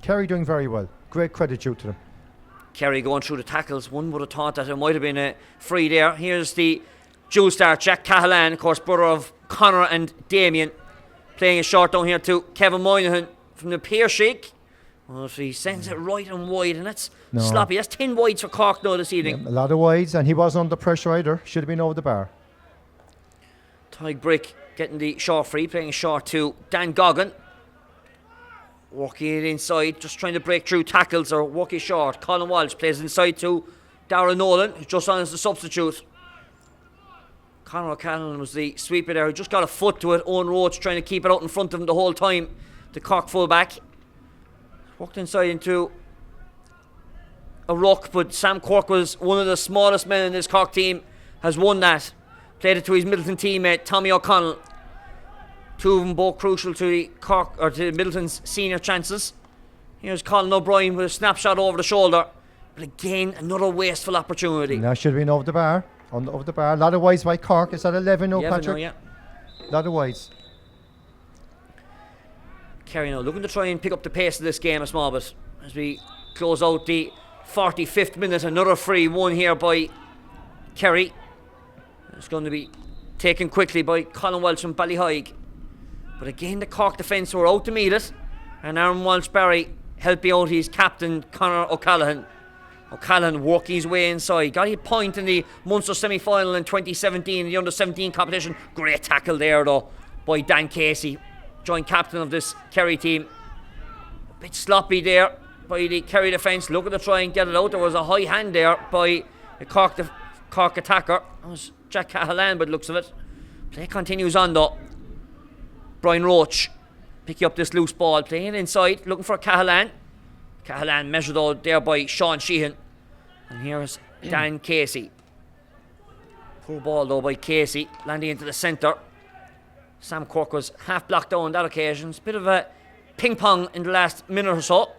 Kerry doing very well. Great credit due to them. Kerry going through the tackles. One would have thought that it might have been a free there. Here's the dual star, Jack Cahalan, of course, brother of Conor and Damien, playing a short down here to Kevin Moynihan from the Pearshake. Well, if he sends it right and wide, and that's sloppy. That's 10 wides for Cork now this evening. A lot of wides, and he wasn't under pressure either. Should have been over the bar. Tyg Brick getting the short free, playing a short to Dan Goggin. Working it inside, just trying to break through tackles or work it short. Colin Walsh plays inside to Darren Nolan, who's just on as the substitute. Conor O'Callaghan was the sweeper there, who just got a foot to it. Owen Roach trying to keep it out in front of him the whole time. The Cork fullback walked inside into a ruck, but Sam Cork was one of the smallest men in this Cork team, has won that. Played it to his Middleton teammate Tommy O'Connell. Two of them both crucial to the Cork, or to Middleton's senior chances. Here's Colin O'Brien with a snapshot over the shoulder, but again another wasteful opportunity. That should have been over the bar. Over the bar. A lot of wides by Cork. Is that 11 now, Patrick? Yeah. A lot of wides. Kerry now looking to try and pick up the pace of this game a small bit as we close out the 45th minute. Another free one here by Kerry. It's going to be taken quickly by Colin Welch from Ballyhoig. But again, the Cork defence were out to meet it, and Aaron Walsh-Barry helping out his captain Conor O'Callaghan. O'Callaghan working his way inside. Got a point in the Munster semi-final in 2017 in the under-17 competition. Great tackle there though by Dan Casey, joint captain of this Kerry team. A bit sloppy there by the Kerry defence, looking to try and get it out. There was a high hand there by the Cork attacker. That was Jack Cahalan by the looks of it. Play continues on though. Brian Roach picking up this loose ball, playing inside, looking for Cahalan. Cahalan measured out there by Sean Sheehan. And here's Dan Casey. Poor ball though by Casey, landing into the centre. Sam Cork was half blocked down on that occasion. It's a bit of a ping pong in the last minute or so.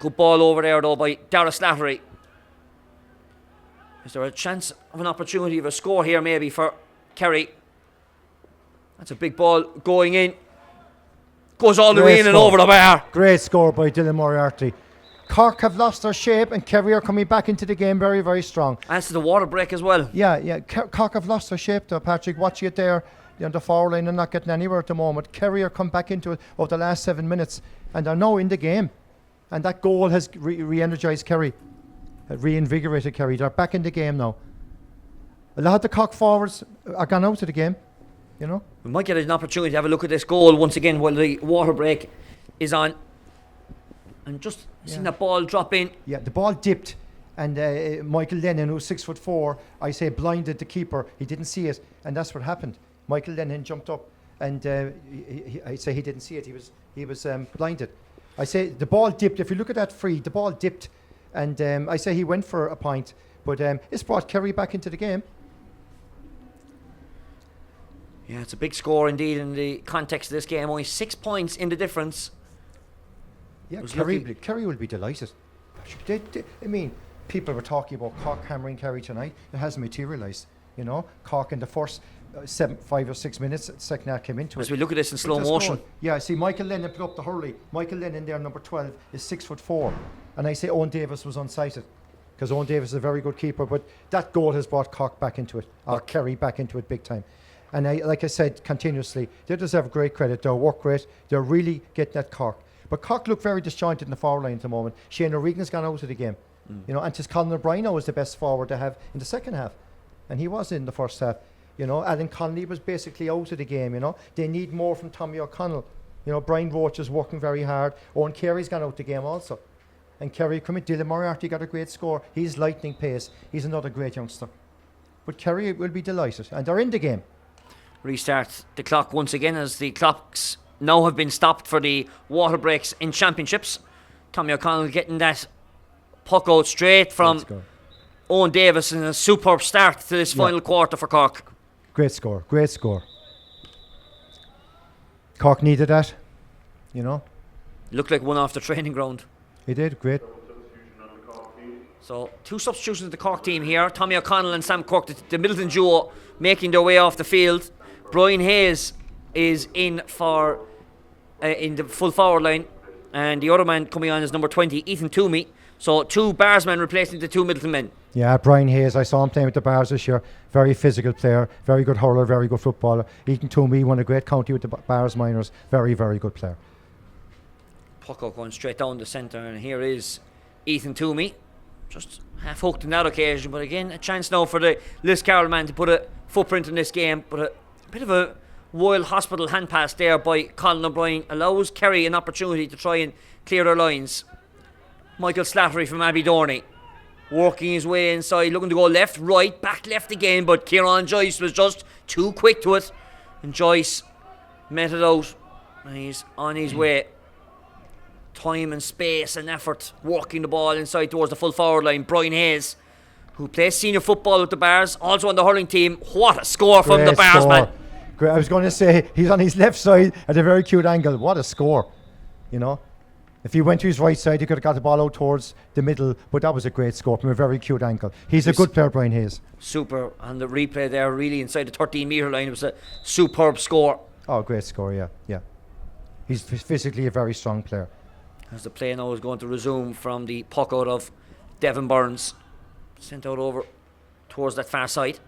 Good ball over there though by Dara Slattery. Is there a chance of an opportunity of a score here maybe for Kerry? That's a big ball going in. Goes all the way in and over the bar. Great score by Dylan Moriarty. Cork have lost their shape, and Kerry are coming back into the game very, very strong. As to the water break as well. Yeah. Cork have lost their shape though, Patrick. Watching it there on the forward line and not getting anywhere at the moment. Kerry are come back into it over the last 7 minutes, and they're now in the game. And that goal has re-energised Kerry, reinvigorated Kerry. They're back in the game now. A lot of the Cork forwards are gone out of the game. You know? We might get an opportunity to have a look at this goal once again while the water break is on. And just seeing that ball drop in. Yeah, the ball dipped, and Michael Lennon, who's 6'4", I say blinded the keeper. He didn't see it, and that's what happened. Michael Lennon jumped up, and I say he didn't see it. He was blinded. I say the ball dipped. If you look at that free, the ball dipped, and I say he went for a point, but it's brought Kerry back into the game. Yeah, it's a big score indeed in the context of this game. Only 6 points in the difference. Yeah, Kerry will be delighted. I mean, people were talking about Cork hammering Kerry tonight. It hasn't materialised. You know, Cork in the first 5 or 6 minutes, second half came into it. As we look at this in slow motion. Yeah, see, Michael Lennon put up the hurley. Michael Lennon there, number 12, is 6'4", and I say Owen Davis was unsighted, because Owen Davis is a very good keeper. But that goal has brought Cork back into it, or Kerry back into it big time. And like I said, continuously, they deserve great credit. They work great. They're really getting at Cork. But Cork look very disjointed in the forward line at the moment. Shane O'Regan's gone out of the game. You know, and just Colin O'Brien now is the best forward to have in the second half. And he was in the first half. You know, Alan Connolly was basically out of the game, you know. They need more from Tommy O'Connell. You know, Brian Roach is working very hard. Owen Kerry's gone out of the game also. And Kerry come in. Dylan Moriarty got a great score. He's lightning pace. He's another great youngster. But Kerry will be delighted. And they're in the game. Restart the clock once again as the clocks now have been stopped for the water breaks in championships. Tommy O'Connell getting that puck out straight from Owen Davis in a superb start to this final quarter for Cork. Great score, great score. Cork needed that, you know. Looked like one off the training ground. He did, great. So 2 substitutions of the Cork team here. Tommy O'Connell and Sam Cork, the Middleton duo, making their way off the field. Brian Hayes is in for in the full forward line, and the other man coming on is number 20, Ethan Toomey. So 2 Bars men replacing the 2 Middleton men. Yeah, Brian Hayes, I saw him playing with the Bars this year. Very physical player, very good hurler, very good footballer. Ethan Toomey won a great county with the Bars minors. Very, very good player. Puck out going straight down the centre, and here is Ethan Toomey. Just half hooked on that occasion, but again, a chance now for the Liscarroll man to put a footprint in this game. But a bit of a wild hospital hand pass there by Colin O'Brien allows Kerry an opportunity to try and clear their lines. Michael Slattery from Abbey Dorney working his way inside, looking to go left, right, back left again, but Kieran Joyce was just too quick to it, and Joyce met it out, and he's on his way. Time and space and effort working the ball inside towards the full forward line. Brian Hayes, who plays senior football with the Bars, also on the hurling team. What a score from the Bars, man. Great. I was going to say, he's on his left side at a very cute angle. What a score, you know. If he went to his right side, he could have got the ball out towards the middle, but that was a great score from a very cute angle. He's a good player, Brian Hayes. Super, and the replay there, really inside the 13-metre line, it was a superb score. Oh, great score, yeah. He's physically a very strong player. As the play now is going to resume from the puck out of Devon Burns. Sent out over towards that far side.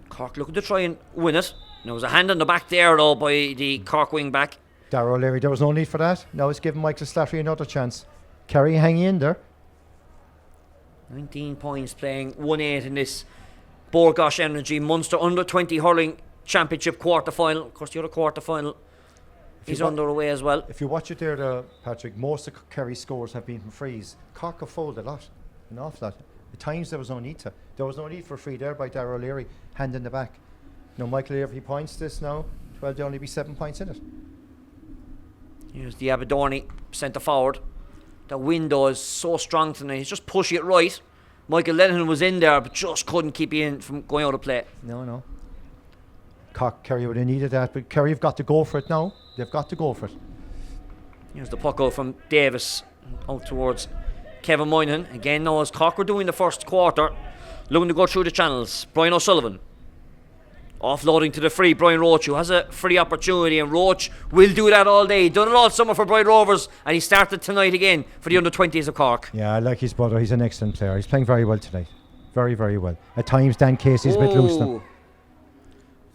Cork looking to try and win it. There was a hand on the back there though by the Cork wing back. Darragh O'Leary, there was no need for that. Now it's giving Michael Slattery another chance. Kerry hanging in there. 19 points playing 1-8 in this Borgosh Energy Munster Under 20 Hurling Championship quarter final. Of course the other quarter final is underway as well. If you watch it there, Patrick, most of Kerry's scores have been from frees. Cork have fouled a lot, an awful lot. At times there was no need to. There was no need for a free there by Darragh O'Leary, hand in the back. Now Michael, if he points this now, well, there'll only be 7 points in it. Here's the Aberdorney centre forward. The window is so strong tonight. He's just pushing it right. Michael Lennon was in there, but just couldn't keep in from going out of play. No. Kerry would have needed that, but Kerry have got to go for it now. They've got to go for it. Here's the puck out from Davis out towards Kevin Moynihan. Again, now as Cork were doing the first quarter, looking to go through the channels. Brian O'Sullivan offloading to the free Brian Roach, who has a free opportunity, and Roach will do that all day. Done it all summer for Brian Rovers, and he started tonight again for the under-20s of Cork. Yeah, I like his brother. He's an excellent player. He's playing very well tonight. Very, very well. At times Dan Casey's a bit loose now.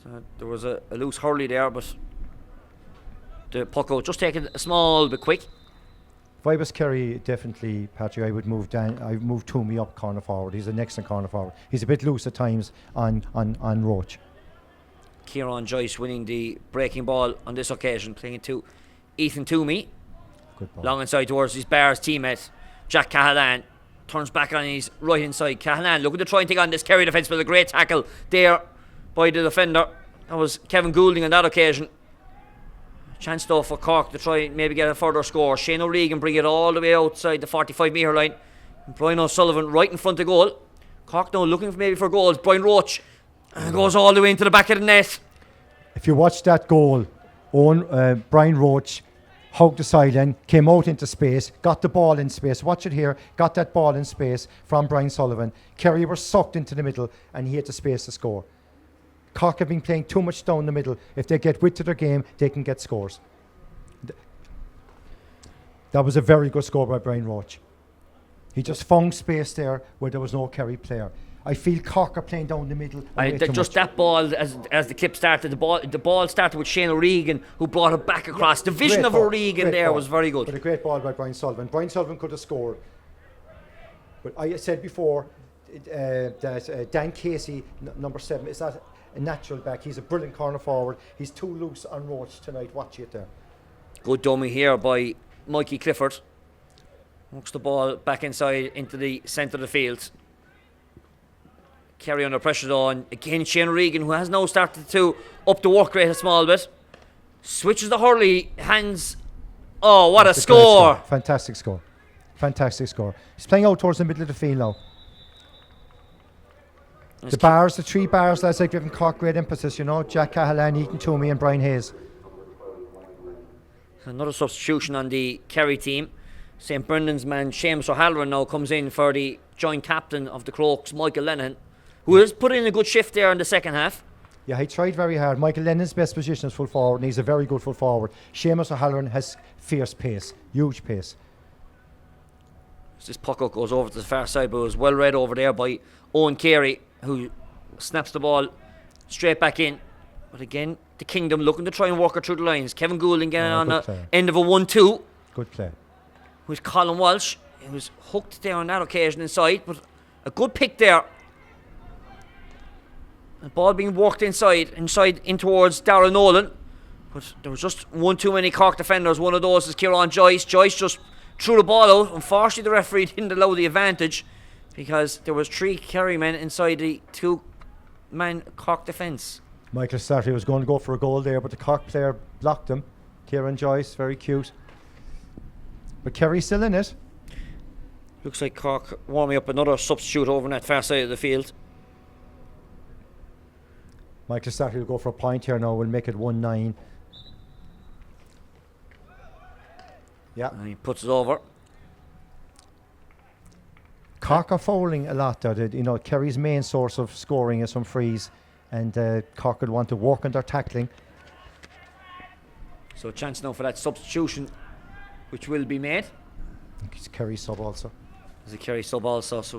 So there was a loose hurley there, but the puck out just taking a small bit quick. If I was Kerry, definitely, Patrick, I would move Toomey up corner forward. He's an excellent corner forward. He's a bit loose at times on Roach. Kieran Joyce winning the breaking ball on this occasion, playing it to Ethan Toomey. Good ball. Long inside towards his Bars teammate, Jack Cahalane. Turns back on his right inside. Cahalane looking to try and take on this Kerry defence, but a great tackle there by the defender. That was Kevin Goulding on that occasion. Chance though for Cork to try and maybe get a further score. Shane O'Regan bring it all the way outside the 45-metre line. And Brian O'Sullivan right in front of goal. Cork now looking maybe for goals. Brian Roach goes all the way into the back of the net. If you watch that goal, Brian Roach hugged the sideline, came out into space, got the ball in space. Watch it here. Got that ball in space from Brian Sullivan. Kerry were sucked into the middle and he had the space to score. Cork have been playing too much down the middle. If they get width to their game, they can get scores. That was a very good score by Brian Roach. He just found space there where there was no Kerry player. I feel Cork are playing down the middle. Just that ball, as the clip started, the ball started with Shane O'Regan, who brought it back across. The vision of O'Regan there was very good. But a great ball by Brian Sullivan. Brian Sullivan could have scored. But I said before that Dan Casey, number 7, is not a natural back. He's a brilliant corner forward. He's too loose on Roach tonight. Watch it there. Good dummy here by Mikey Clifford. Works the ball back inside into the centre of the field. Kerry under pressure though, and again Shane Regan, who has now started to up the work rate a small bit. Switches the hurley, hands. Oh, what That's a a great score! Fantastic score. Fantastic score. He's playing out towards the middle of the field now. The bars, the 3 bars, lads, have given Cork great emphasis, you know. Jack Cahalan, Ethan Toomey and Brian Hayes. Another substitution on the Kerry team. St. Brendan's man Seamus O'Halloran now comes in for the joint captain of the Crokes, Michael Lennon, who has put in a good shift there in the second half. Yeah, he tried very hard. Michael Lennon's best position is full forward, and he's a very good full forward. Seamus O'Halloran has fierce pace, huge pace. As this puck out goes over to the far side, but it was well read over there by Owen Kerry, who snaps the ball straight back in. But again, the Kingdom looking to try and work it through the lines. Kevin Goulding getting on the end of a 1-2. Good play. With Colin Walsh. He was hooked there on that occasion inside, but a good pick there. The ball being worked inside in towards Darren Nolan. But there was just one too many Cork defenders. One of those is Kieran Joyce. Joyce just threw the ball out. Unfortunately, the referee didn't allow the advantage because there was 3 Kerry men inside the 2-man Cork defence. Michael Slattery was going to go for a goal there, but the Cork player blocked him. Kieran Joyce, very cute. But Kerry's still in it. Looks like Cork warming up another substitute over on that far side of the field. Michael Slattery will go for a point here now. We'll make it 1-9. Yeah. And he puts it over. Cork are fouling a lot there. You know, Kerry's main source of scoring is from frees, and Cork would want to work on their tackling. So a chance now for that substitution, which will be made. I think it's Kerry sub also. There's a Kerry sub also, so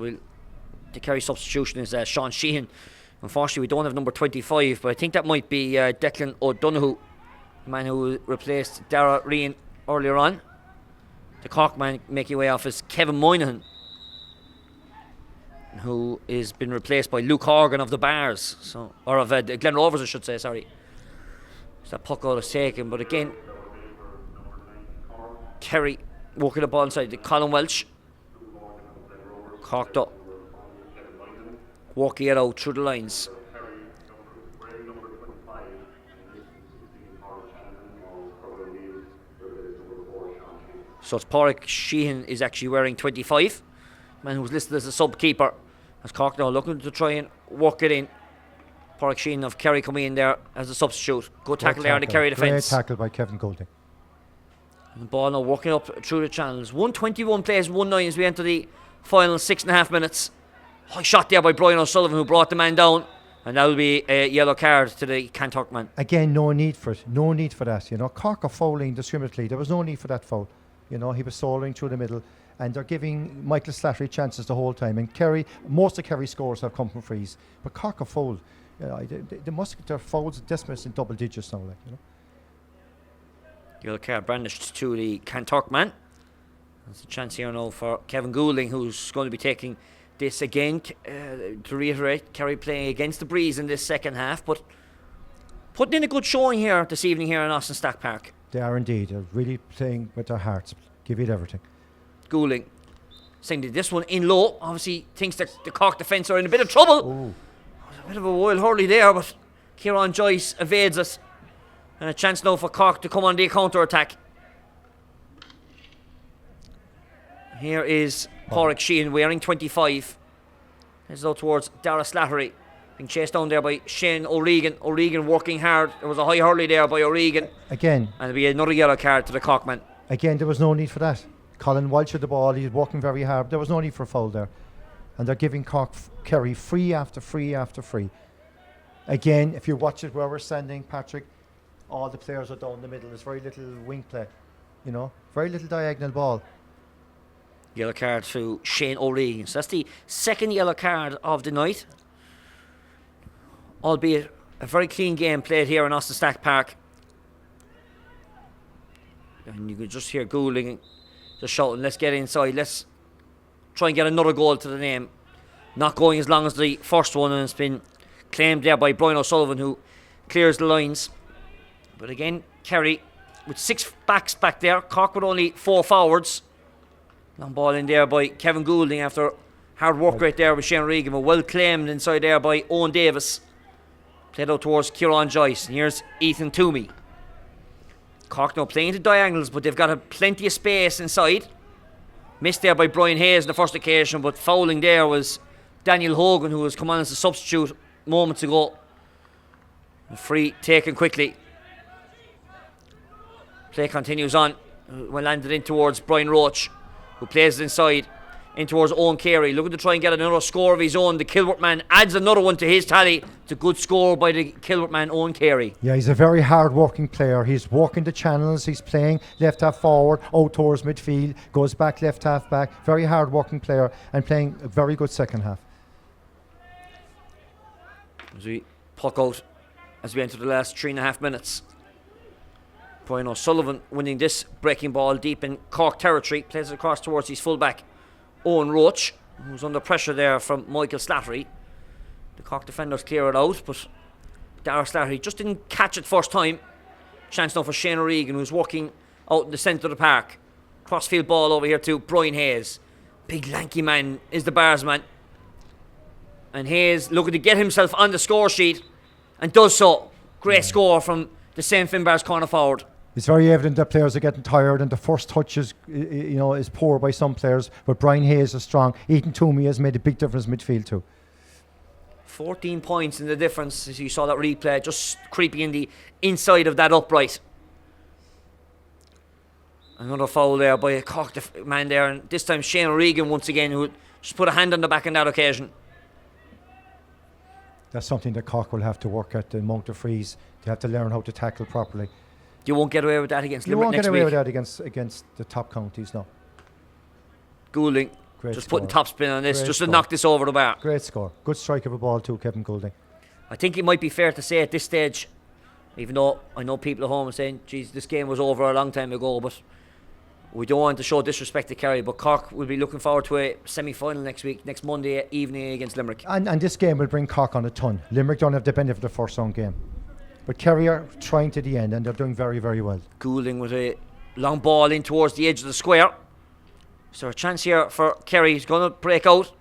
the Kerry substitution is Sean Sheehan. Unfortunately, we don't have number 25, but I think that might be Declan O'Donoghue, the man who replaced Dara Ryan earlier on. The Cork man making way off is Kevin Moynihan, who is been replaced by Luke Horgan of the Bars, or of Glen Rovers, I should say. Sorry, so that puck out is taken, but again, Kerry working the ball inside. Colin Welch, Cork up, working it out through the lines. So it's Pádraig Sheehan is actually wearing 25. Man who was listed as a sub-keeper. As Cork now looking to try and work it in. Pádraig Sheehan of Kerry coming in there as a substitute. Good tackle there on the Kerry defence. Great tackle by Kevin Goulding. And the ball now working up through the channels. 1:21 plays, 1-9 as we enter the final 6.5 minutes. High shot there by Brian O'Sullivan, who brought the man down. And that will be a yellow card to the Kanturk man. Again, no need for it. No need for that. You know, Cork are fouling discriminately. There was no need for that foul. You know, he was soaring through the middle, and they're giving Michael Slattery chances the whole time. And Kerry, most of Kerry's scores have come from frees, but Cork are fouled. You know, they must get their fouls dismissed in double digits now. Like, you know. Yellow card brandished to the Kanturk man. There's a chance here now for Kevin Goulding, who's going to be taking this again. To reiterate, Kerry playing against the breeze in this second half, but putting in a good showing here this evening here in Austin Stack Park. They are indeed. They're really playing with their hearts. Give it everything. Goulding sending this one in low. Obviously thinks that the Cork defence are in a bit of trouble. Ooh. A bit of a wild hurley there, but Kieran Joyce evades it. And a chance now for Cork to come on the counter-attack. Here is Pádraig Sheehan wearing 25. Heads out towards Dara Slattery. Being chased down there by Shane O'Regan. O'Regan working hard. There was a high hurley there by O'Regan. Again. And there'll be another yellow card to the Cork man. Again, there was no need for that. Colin Walsh had the ball. He's working very hard. There was no need for a foul there. And they're giving Kerry free after free after free. Again, if you watch it where we're standing, Patrick, all the players are down the middle. There's very little wing play. You know, very little diagonal ball. Yellow card to Shane O'Regan. So that's the second yellow card of the night. Albeit a very clean game played here in Austin Stack Park. And you can just hear Goulding just shouting, let's get inside, let's try and get another goal to the name. Not going as long as the first one, and it's been claimed there by Brian O'Sullivan, who clears the lines. But again, Kerry with 6 backs back there. Cork with only 4 forwards. Long ball in there by Kevin Goulding after hard work right there with Shane Regan, but well claimed inside there by Owen Davis. Played out towards Kieran Joyce. And here's Ethan Toomey. Cork now playing into diagonals, but they've got plenty of space inside. Missed there by Brian Hayes on the first occasion, but fouling there was Daniel Hogan, who has come on as a substitute moments ago. A free taken quickly. Play continues on. Well landed in towards Brian Roach, who plays it inside in towards Owen Carey, looking to try and get another score of his own. The Kilworth man adds another one to his tally. It's a good score by the Kilworth man, Owen Carey. Yeah, he's a very hard working player. He's walking the channels, he's playing left half forward, out towards midfield, goes back left half back. Very hard working player and playing a very good second half. As we puck out as we enter the last 3.5 minutes. Brian O'Sullivan winning this breaking ball deep in Cork territory, plays it across towards his fullback Owen Roach, who's under pressure there from Michael Slattery. The Cork defenders clear it out, but Dara Slattery just didn't catch it first time. Chance now for Shane O'Regan, who's working out in the centre of the park. Crossfield ball over here to Brian Hayes. Big lanky man is the bars man. And Hayes looking to get himself on the score sheet and does so. Great score from the St. Finbarr's corner forward. It's very evident that players are getting tired, and the first touch is poor by some players. But Brian Hayes is strong. Ethan Toomey has made a big difference in midfield too. 14 points in the difference as you saw that replay, just creeping in the inside of that upright. Another foul there by a Cork man there, and this time Shane O'Regan once again, who just put a hand on the back on that occasion. That's something that Cork will have to work at, the amount of frees. They have to learn how to tackle properly. You won't get away with that against Limerick next week. You won't get away with that against the top counties, no. Goulding Great just score. putting top spin on this, Great just score. to knock this over the bar. Great score. Good strike of a ball too, Kevin Goulding. I think it might be fair to say at this stage, even though I know people at home are saying, geez, this game was over a long time ago, but we don't want to show disrespect to Kerry, but Cork will be looking forward to a semi-final next week, next Monday evening against Limerick. And this game will bring Cork on a ton. Limerick don't have the benefit of the first round game. But Kerry are trying to the end, and they're doing very, very well. Goulding with a long ball in towards the edge of the square. So a chance here for Kerry. He's going to break out.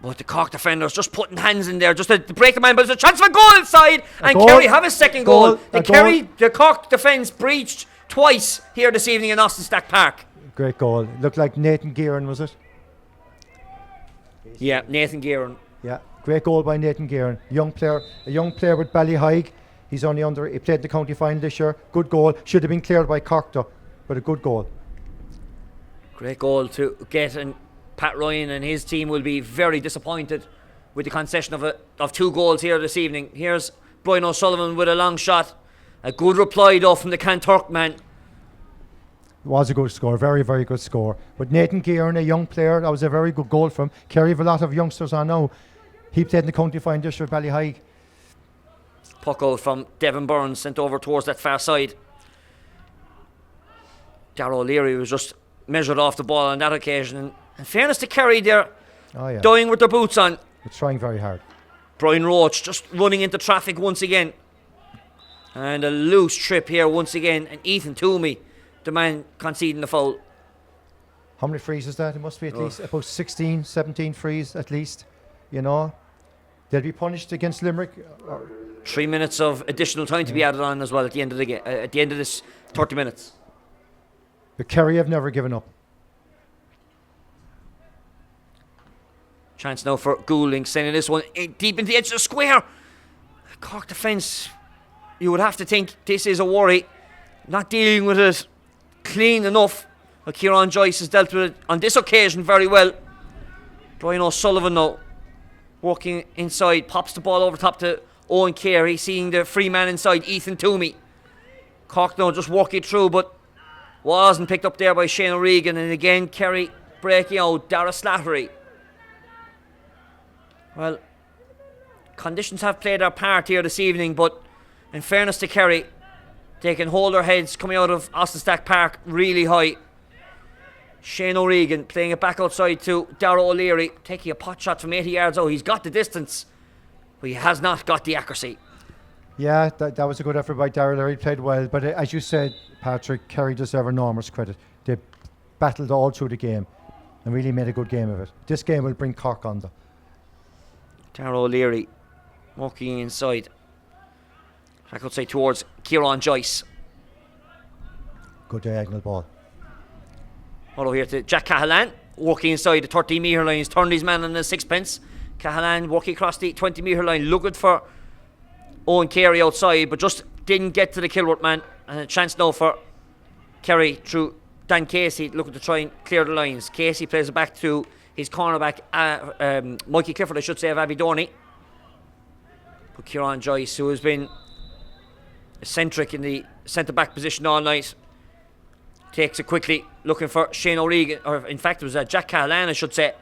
But the Cork defenders just putting hands in there just to break the man. But there's a chance for a goal inside. And goal. Kerry have a second goal. Goal. The Cork defence breached twice here this evening in Austin Stack Park. Great goal. Looked like Nathan Guerin, was it? Yeah, Nathan Guerin. Yeah, great goal by Nathan Guerin. A young player with Ballyhaig. He played the county final this year. Good goal. Should have been cleared by Cork though, but a good goal. Great goal to get, and Pat Ryan and his team will be very disappointed with the concession of 2 goals here this evening. Here's Brian O'Sullivan with a long shot. A good reply though from the Cantork man. It was a good score, very, very good score. But Nathan Guerin, a young player, that was a very good goal from him. Kerry have a lot of youngsters on now. He played in the county final this year with Ballyhaig. Puck out from Devin Burns, sent over towards that far side. Darragh O'Leary was just measured off the ball on that occasion. And in fairness to Kerry, they're dying with their boots on. They're trying very hard. Brian Roach just running into traffic once again. And a loose trip here once again. And Ethan Toomey, the man conceding the foul. How many frees is that? It must be at least about 16, 17 frees at least. You know, they'll be punished against Limerick. 3 minutes of additional time to be added on as well at the end of the game. At the end of this 30 minutes. But Kerry have never given up. Chance now for Goulding, sending this one deep into the edge of the square. Cork defence, you would have to think this is a worry. Not dealing with it clean enough. But Kieran Joyce has dealt with it on this occasion very well. Brian O'Sullivan now working inside, pops the ball over top to Owen Carey, seeing the free man inside, Ethan Toomey. Cork now just working through, but wasn't picked up there by Shane O'Regan. And again, Kerry breaking out, Dara Slattery. Well, conditions have played their part here this evening, but in fairness to Kerry, they can hold their heads coming out of Austin Stack Park really high. Shane O'Regan playing it back outside to Darragh O'Leary, taking a pot shot from 80 yards out. He's got the distance, but he has not got the accuracy. Yeah, that was a good effort by Darragh O'Leary. He played well, but as you said, Patrick, Kerry deserve enormous credit. They battled all through the game and really made a good game of it. This game will bring Cork on though. Darragh O'Leary walking inside. Back outside towards Kieran Joyce. Good diagonal ball. Follow here to Jack Cahalan, working inside the 30-metre line. He's turned his man on the sixpence. Cahalan working across the 20-metre line, looking for Owen Carey outside, but just didn't get to the Kilworth man. And a chance now for Kerry through Dan Casey, looking to try and clear the lines. Casey plays it back to his cornerback, Mikey Clifford, I should say, of Abbeydorney. But Kieran Joyce, who has been eccentric in the centre-back position all night, takes it quickly, looking for Shane O'Regan, or in fact it was Jack Cahalan, I should say.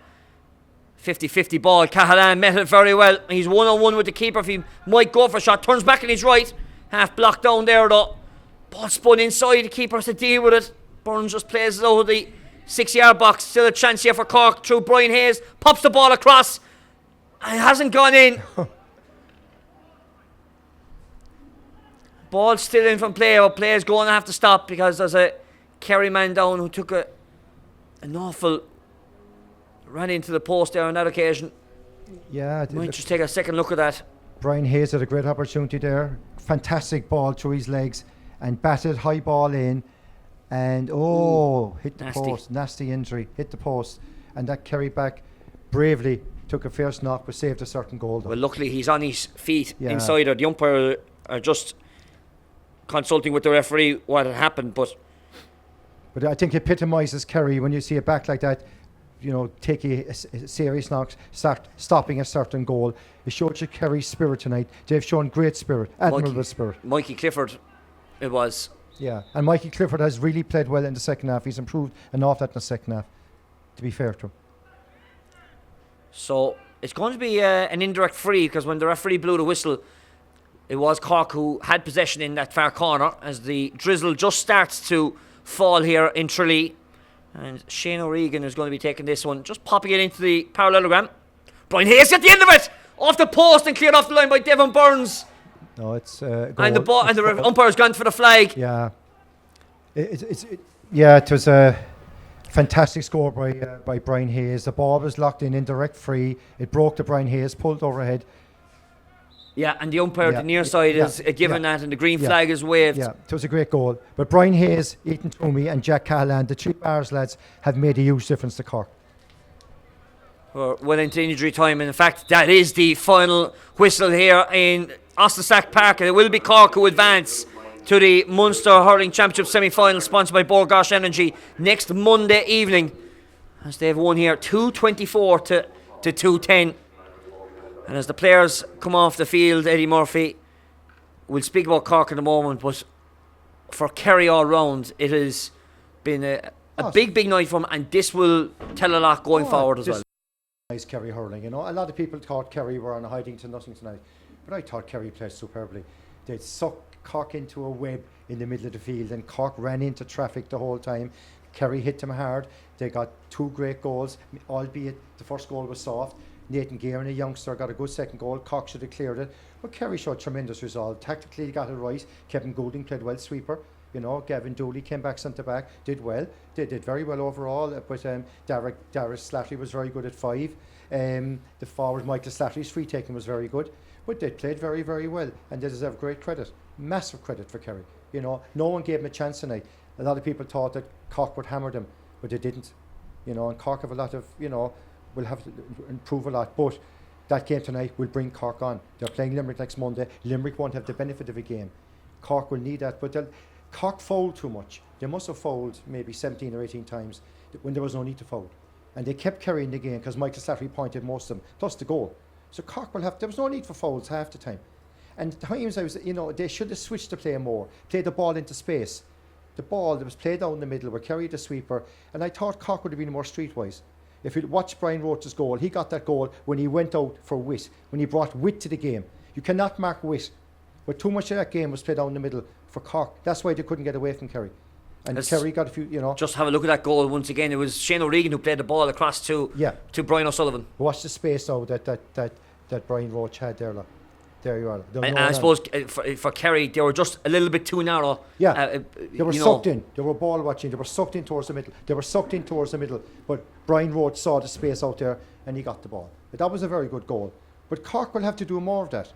50-50 ball. Cahalan met it very well. He's one-on-one with the keeper. If he might go for a shot, turns back on his right. Half blocked down there though. Ball spun inside. The keeper has to deal with it. Burns just plays it out of the 6-yard box. Still a chance here for Cork through Brian Hayes. Pops the ball across. And it hasn't gone in. Ball still in from play, but play is going to have to stop because there's a Kerry man down who took an awful ran into the post there on that occasion. Yeah. Might just take a second look at that. Brian Hayes had a great opportunity there. Fantastic ball through his legs and batted high ball in. And hit the post. Nasty injury. Hit the post. And that Kerry back bravely took a first knock but saved a certain goal. Well, luckily he's on his feet inside her. The umpire are just consulting with the referee what had happened. But I think it epitomises Kerry when you see a back like that, take a serious knock, start stopping a certain goal. It shows you Kerry's spirit tonight. They've shown great spirit, admirable spirit. Mikey Clifford, it was. Yeah, and Mikey Clifford has really played well in the second half. He's improved an awful lot in the second half, to be fair to him. So it's going to be an indirect free because when the referee blew the whistle, it was Cork who had possession in that far corner as the drizzle just starts to fall here in Tralee. And Shane O'Regan is going to be taking this one, just popping it into the parallelogram. Brian Hayes at the end of it, off the post and cleared off the line by Devon Burns. No, it's and the umpire's gone for the flag. Yeah, it was a fantastic score by Brian Hayes. The ball was locked in indirect free. It broke to Brian Hayes, pulled overhead. Yeah, and the umpire at the near side is given that, and the green flag is waved. Yeah, it was a great goal. But Brian Hayes, Ethan Toomey, and Jack Cahalan, the 3 Bars lads, have made a huge difference to Cork. We're well into injury time, and in fact, that is the final whistle here in Ostasack Park, and it will be Cork who advance to the Munster Hurling Championship semi-final, sponsored by Bord Gáis Energy, next Monday evening, as they've won here 224 to 210. And as the players come off the field, Eddie Murphy, we'll speak about Cork in a moment, but for Kerry all round, it has been a big night for them, and this will tell a lot going forward as well. Nice Kerry hurling, a lot of people thought Kerry were on a hiding to nothing tonight, but I thought Kerry played superbly. They'd sucked Cork into a web in the middle of the field, and Cork ran into traffic the whole time. Kerry hit them hard. They got 2 great goals, albeit the first goal was soft. Nathan Guerin, a youngster, got a good second goal. Cork should have cleared it, but Kerry showed tremendous resolve. Tactically, got it right. Kevin Goulding played well, sweeper. Gavin Dooley came back centre back, did well. They did very well overall. But Darius Slattery was very good at 5. The forward Michael Slattery's free taking was very good. But they played very, very well, and they deserve great credit, massive credit for Kerry. No one gave them a chance tonight. A lot of people thought that Cork would hammer them, but they didn't. And Cork have a lot of will have to improve a lot, but that game tonight will bring Cork on. They're playing Limerick next Monday. Limerick won't have the benefit of a game. Cork will need that, but Cork fouled too much. They must have fouled maybe 17 or 18 times when there was no need to foul, and they kept carrying the game because Michael Slattery pointed most of them, plus the goal. So Cork will have. There was no need for fouls half the time, and times they should have switched to play more, play the ball into space. The ball that was played down the middle were carried the sweeper, and I thought Cork would have been more streetwise. If you watch Brian Roach's goal, he got that goal when he went out for wit, when he brought wit to the game. You cannot mark wit, but too much of that game was played down the middle for Cork. That's why they couldn't get away from Kerry. And Kerry got a few, Just have a look at that goal once again. It was Shane O'Regan who played the ball across to Brian O'Sullivan. Watch the space now that Brian Roach had there, look. There you are. And I suppose for Kerry, they were just a little bit too narrow. Yeah, they were sucked in. They were ball watching. They were sucked in towards the middle. But Brian Roach saw the space out there and he got the ball. But that was a very good goal. But Cork will have to do more of that.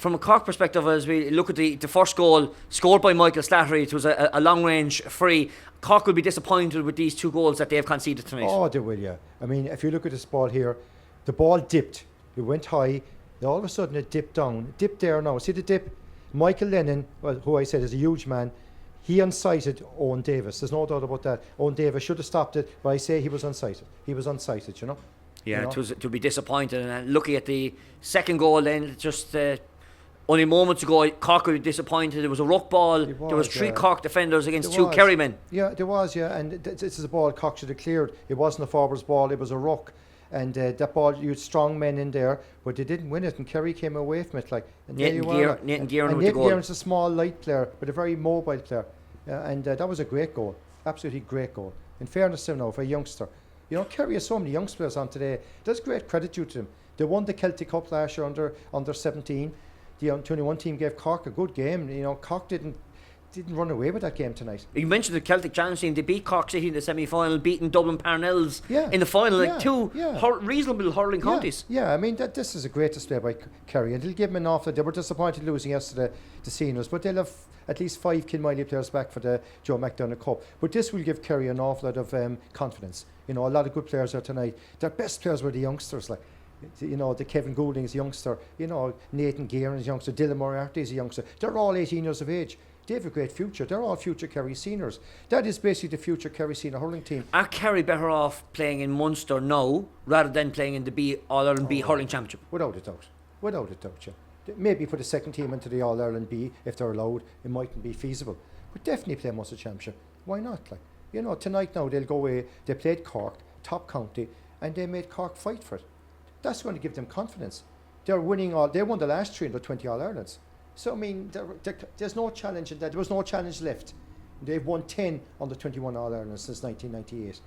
from a Cork perspective, as we look at the first goal scored by Michael Slattery, it was a long-range free. Cork will be disappointed with these 2 goals that they have conceded tonight. Oh, they will, yeah. I mean, if you look at this ball here, the ball dipped. It went high. All of a sudden, it dipped down. It dipped there now. See the dip? Michael Lennon, well, who I said is a huge man, he unsighted Owen Davis. There's no doubt about that. Owen Davis should have stopped it, but I say he was unsighted. He was unsighted, you know. Yeah, it was to be disappointed. And looking at the second goal, then just only moments ago, Cork were disappointed. It was a ruck ball. There was 3 Cork defenders against 2 Kerry men. Yeah, there was. Yeah, and this is a ball Cork should have cleared. It wasn't a forwards ball. It was a ruck. And that ball, you had strong men in there, but they didn't win it. And Kerry came away from it. Like, and Nathan Gearan with the goal. Gearan's a small, light player, but a very mobile player. And that was a great goal. Absolutely great goal. In fairness to him now, for a youngster. You know, Kerry has so many young players on today. There's great credit due to them. They won the Celtic Cup last year under 17. The U21 team gave Cork a good game. You know, Cork didn't run away with that game tonight. You mentioned the Celtic Challenge team. They beat Cork City in the semi-final, beating Dublin Parnells in the final. Reasonable hurling counties. Yeah, I mean, this is a great display by Kerry, and it'll give them an awful. They were disappointed losing yesterday to Seniors, but they'll have at least 5 Kilmiley players back for the Joe McDonagh Cup. But this will give Kerry an awful lot of confidence. You know, a lot of good players there tonight. Their best players were the youngsters, like, you know, the Kevin Goulding's youngster, you know, Nathan Gearan's youngster, Dylan Moriarty's a youngster. They're all 18 years of age. They have a great future. They're all future Kerry seniors. That is basically the future Kerry senior hurling team. Are Kerry better off playing in Munster now rather than playing in the All-Ireland B hurling championship? Without a doubt. Without a doubt, yeah. Maybe put a second team into the All-Ireland B if they're allowed. It mightn't be feasible. But definitely play Munster championship. Why not? Like, you know, tonight now they'll go away. They played Cork, top county, and they made Cork fight for it. That's going to give them confidence. They're winning all. They won the last 3 in the 20 All-Irelands. So, I mean, there's no challenge in that. There was no challenge left. They've won 10 on the 21 All-Ireland since 1998.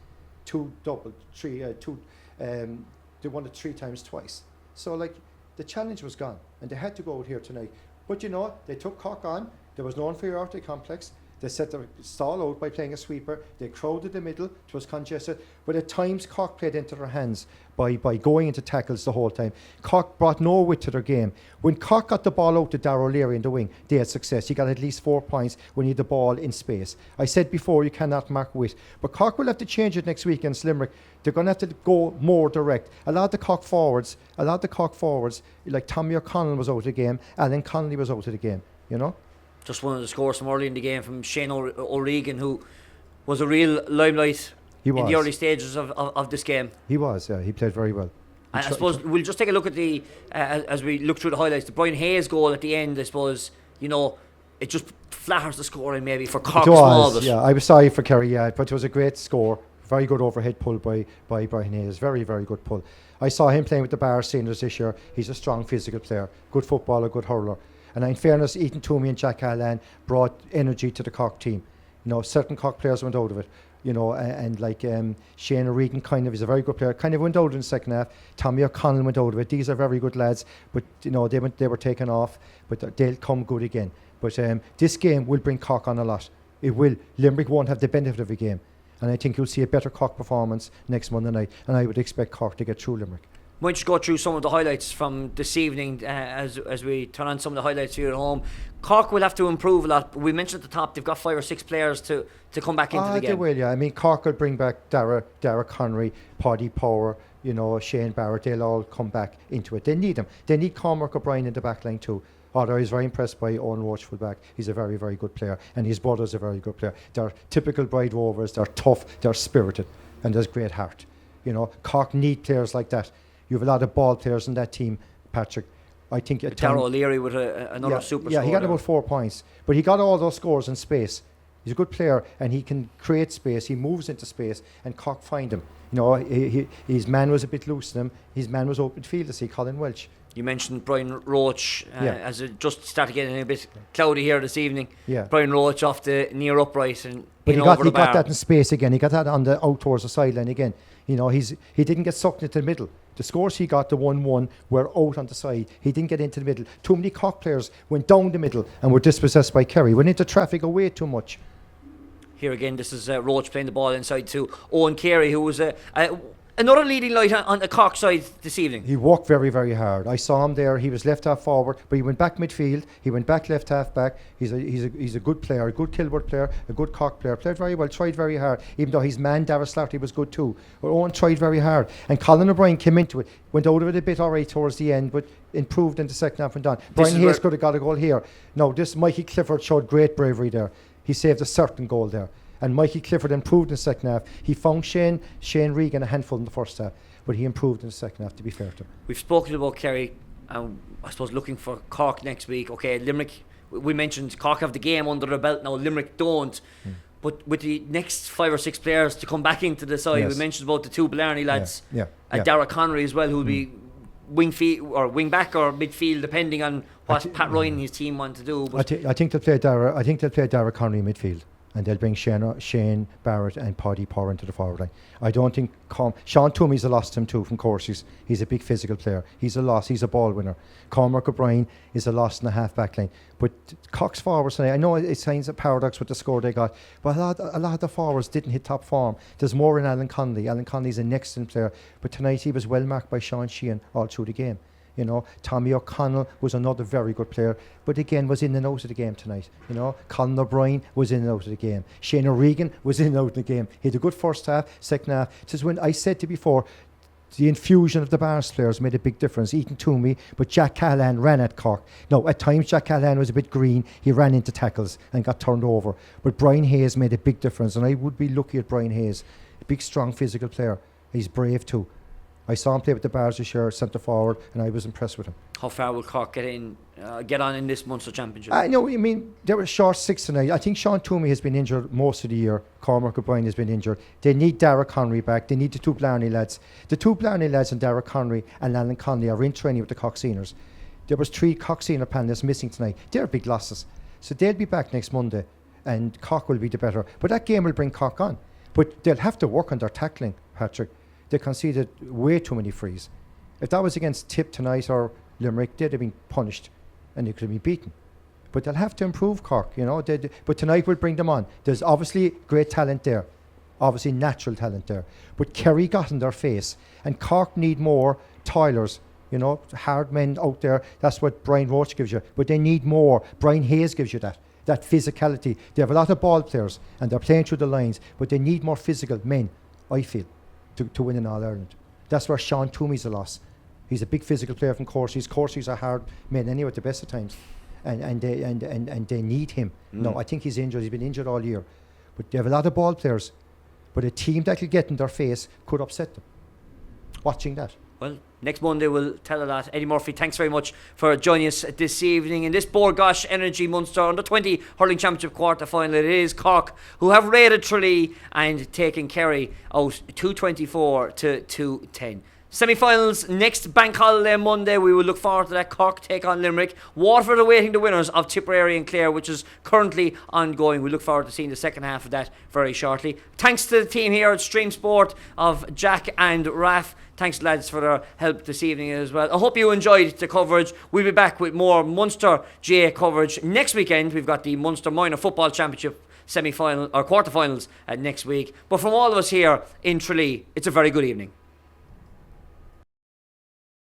2 double, 3, 2. They won it 3 times twice. So, like, the challenge was gone, and they had to go out here tonight. But, you know, they took Cork on. There was no inferiority complex. They set the stall out by playing a sweeper. They crowded the middle. It was congested. But at times, Cork played into their hands by going into tackles the whole time. Cork brought no wit to their game. When Cork got the ball out to Darragh O'Leary in the wing, they had success. He got at least 4 points when he had the ball in space. I said before, you cannot mark wit. But Cork will have to change it next week against Limerick. They're going to have to go more direct. A lot of the Cork forwards, like Tommy O'Connell was out of the game, Alan Connolly was out of the game, you know? Just one of the scores from early in the game from Shane O'Regan, who was a real limelight in the early stages of this game. He was, yeah. He played very well. I suppose we'll just take a look at the as we look through the highlights. The Brian Hayes goal at the end, I suppose, you know, it just flatters the scoring maybe for Cork. It was, yeah. I was sorry for Kerry, yeah, but it was a great score. Very good overhead pull by Brian Hayes. Very, very good pull. I saw him playing with the Bar Seniors this year. He's a strong physical player, good footballer, good hurler. And in fairness, Ethan Toomey and Jack Allan brought energy to the Cork team. You know, certain Cork players went out of it. You know, and like Shane O'Regan he's a very good player, kind of went out in the second half. Tommy O'Connell went out of it. These are very good lads, but you know, they were taken off, but they'll come good again. But this game will bring Cork on a lot. It will. Limerick won't have the benefit of a game. And I think you'll see a better Cork performance next Monday night. And I would expect Cork to get through Limerick. Why don't you go through some of the highlights from this evening as we turn on some of the highlights here at home. Cork will have to improve a lot. We mentioned at the top they've got 5 or 6 players to come back into the game. They will, yeah. I mean, Cork will bring back Dara Connery, Paddy Power, you know, Shane Barrett. They'll all come back into it. They need them. They need Cormac O'Brien in the back line too. Although he's very impressed by Owen Roach fullback. He's a very, very good player. And his brother's a very good player. They're typical Bride Rovers. They're tough. They're spirited. And there's great heart. You know, Cork need players like that. You have a lot of ball players in that team, Patrick. I think Darragh O'Leary with another super score. Yeah, he got about 4 points. But he got all those scores in space. He's a good player and he can create space. He moves into space and Cork find him. You know, his man was a bit loose in him. His man was open field to see Colin Welch. You mentioned Brian Roach as it just started getting a bit cloudy here this evening. Yeah. Brian Roach off the near upright and but he got that in space again. He got that on the out towards the sideline again. You know, he didn't get sucked into the middle. The scores he got, the 1-1, were out on the side. He didn't get into the middle. Too many Cork players went down the middle and were dispossessed by Kerry. Went into traffic away too much. Here again, this is Roach playing the ball inside to Owen Carey, who was Another leading light on the Cork side this evening. He worked very, very hard. I saw him there. He was left half forward, but he went back midfield. He went back left half back. He's a good player, a good Kilworth player, a good Cork player. Played very well, tried very hard. Even though his man Dara Slattery was good too. But Owen tried very hard. And Colin O'Brien came into it, went out of it a bit alright towards the end, but improved in the second half and done. Brian Hayes could have got a goal here. No, this Mikey Clifford showed great bravery there. He saved a certain goal there. And Mikey Clifford improved in the second half. He found Shane Regan a handful in the first half. But he improved in the second half, to be fair to him. We've spoken about Kerry, and I suppose looking for Cork next week. Okay, Limerick, we mentioned Cork have the game under their belt now, Limerick don't. But with the next 5 or 6 players to come back into the side, we mentioned about the 2 Blarney lads, Dara Connery as well, who will be wing back or midfield, depending on what Pat Ryan and his team want to do. But I think they'll play Dara. I think they'll play Dara Connery in midfield. And they'll bring Shane Barrett and Paddy Power into the forward line. I don't think Sean Toomey's a loss to him too from courses. He's a big physical player. He's a loss. He's a ball winner. Cormac O'Brien is a loss in the half back line. But Cox forwards tonight, I know it sounds a paradox with the score they got, but a lot of the forwards didn't hit top form. There's more in Alan Conley. Alan Conley's an excellent player, but tonight he was well marked by Sean Sheehan all through the game. You know, Tommy O'Connell was another very good player, but again was in and out of the game tonight. You know, Colin O'Brien was in and out of the game. Shane O'Regan was in and out of the game. He had a good first half, second half. This is when I said to you before, the infusion of the Barnes players made a big difference. Ethan Toomey, but Jack Callahan ran at Cork. No, at times Jack Callahan was a bit green. He ran into tackles and got turned over. But Brian Hayes made a big difference, and I would be lucky at Brian Hayes. A big, strong, physical player. He's brave too. I saw him play with the Bars this year, centre forward, and I was impressed with him. How far will Cork get on in this Munster Championship? No, I mean, they were short 6 tonight. I think Sean Toomey has been injured most of the year. Cormac O'Brien has been injured. They need Dara Connery back. They need the 2 Blarney lads. The 2 Blarney lads and Dara Connery and Alan Conley are in training with the Cork Seniors. There was 3 Cork Senior panelists missing tonight. They're big losses. So they'll be back next Monday, and Cork will be the better. But that game will bring Cork on. But they'll have to work on their tackling, Patrick. They conceded way too many frees. If that was against Tip tonight or Limerick, they'd have been punished and they could have been beaten. But they'll have to improve Cork, you know. But tonight will bring them on. There's obviously great talent there, obviously natural talent there. But Kerry got in their face, and Cork need more toilers, you know, hard men out there. That's what Brian Roach gives you. But they need more. Brian Hayes gives you that physicality. They have a lot of ball players and they're playing through the lines, but they need more physical men, I feel, to win in All-Ireland. That's where Sean Toomey's a loss. He's a big physical player from Courses. Courses are hard men anyway at the best of times. And they need him. No, I think he's injured. He's been injured all year. But they have a lot of ball players. But a team that will get in their face could upset them. Watching that. Well, next Monday we'll tell a lot. Eddie Murphy, thanks very much for joining us this evening in this Borgosh Energy Munster Under 20 Hurling Championship quarter final. It is Cork who have raided Tralee and taken Kerry out 224 to 210. Semi-finals next bank holiday Monday. We will look forward to that. Cork take on Limerick. Waterford awaiting the winners of Tipperary and Clare, which is currently ongoing. We look forward to seeing the second half of that very shortly. Thanks to the team here at Stream Sport of Jack and Raf. Thanks, lads, for their help this evening as well. I hope you enjoyed the coverage. We'll be back with more Munster GA coverage next weekend. We've got the Munster Minor Football Championship semi-final or quarterfinals next week. But from all of us here in Tralee, it's a very good evening.